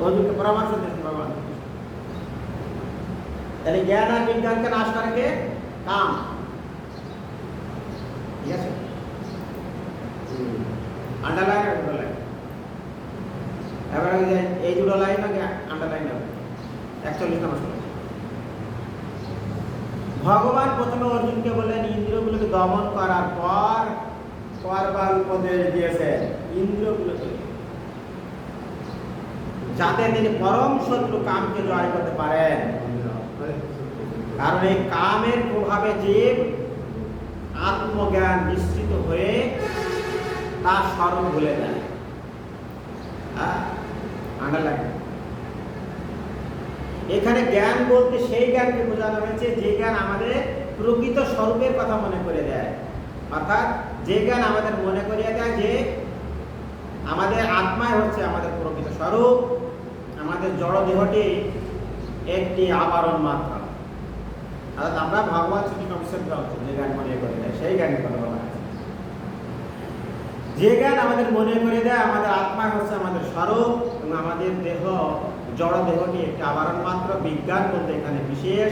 অর্জুনকে পরামর্শ দিয়েছেন ভগবান তাহলে জ্ঞান আর বিজ্ঞানকে নাশ করে কে কাম ঠিক আছে আন্ডারলাইন আর দুটো লাইন এবার এই দুটো লাইন আগে আন্ডারলাইন হবে 41 নম্বর শ্লোক ভগবান প্রথমে অর্জুনকে বললেন ইন্দ্রিয়গুলোকে দমন করার পর করবার উপদেশ দিয়েছেন ইন্দ্রিয়গুলোকে যাতে তিনি পরম শত্রু কামকে জয় করতে পারেন কারণ এই কামের প্রভাবে জীব আত্মজ্ঞান নিশ্চিত হয়ে তার স্মরণ ভুলে যায় এখানে জ্ঞান বলতে সেই জ্ঞানকে বোঝানো হয়েছে যে জ্ঞান আমাদের প্রকৃত স্বরূপের কথা মনে করে দেয়, অর্থাৎ যে জ্ঞান আমাদের মনে করিয়ে দেয় যে আমাদের আত্মাই হচ্ছে আমাদের প্রকৃত স্বরূপ, আমাদের জড় দেহটি একটি আবরণ মাত্র। অর্থাৎ আমরা ভগবান শ্রীকৃষ্ণ বিশ্বব্দ যে জ্ঞান মনে করে দেয় সেই জ্ঞানের কথা বলা হয়েছে। যে জ্ঞান আমাদের মনে করে দেয় আমাদের আত্মা হচ্ছে আমাদের স্বরূপ এবং আমাদের দেহ জড় দেহটি একটি আবরণ মাত্র। বিজ্ঞান বলতে এখানে বিশেষ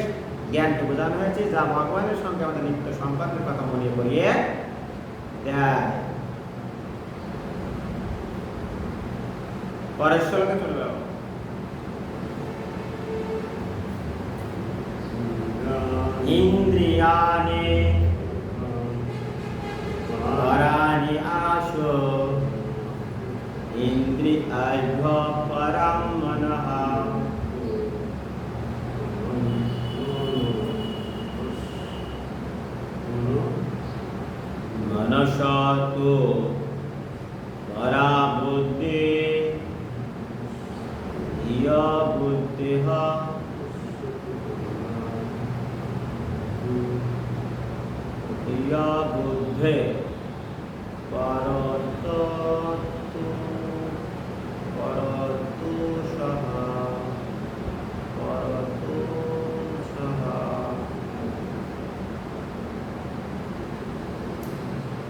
জ্ঞানকে বোঝানো হয়েছে যা ভগবানের সঙ্গে আমাদের নিত্য সম্পর্কের কথা মনে করিয়ে দেয়। পরের শ্লোকে চলে যাও। ইন্দ্রিয়াণি পরাণি আশো ইন্দ্রিয়াভ্য পরম মনঃ মনসতু পরা বুদ্ধি ইয় বুদ্ধিঃ ইয় বুদ্ধে পরত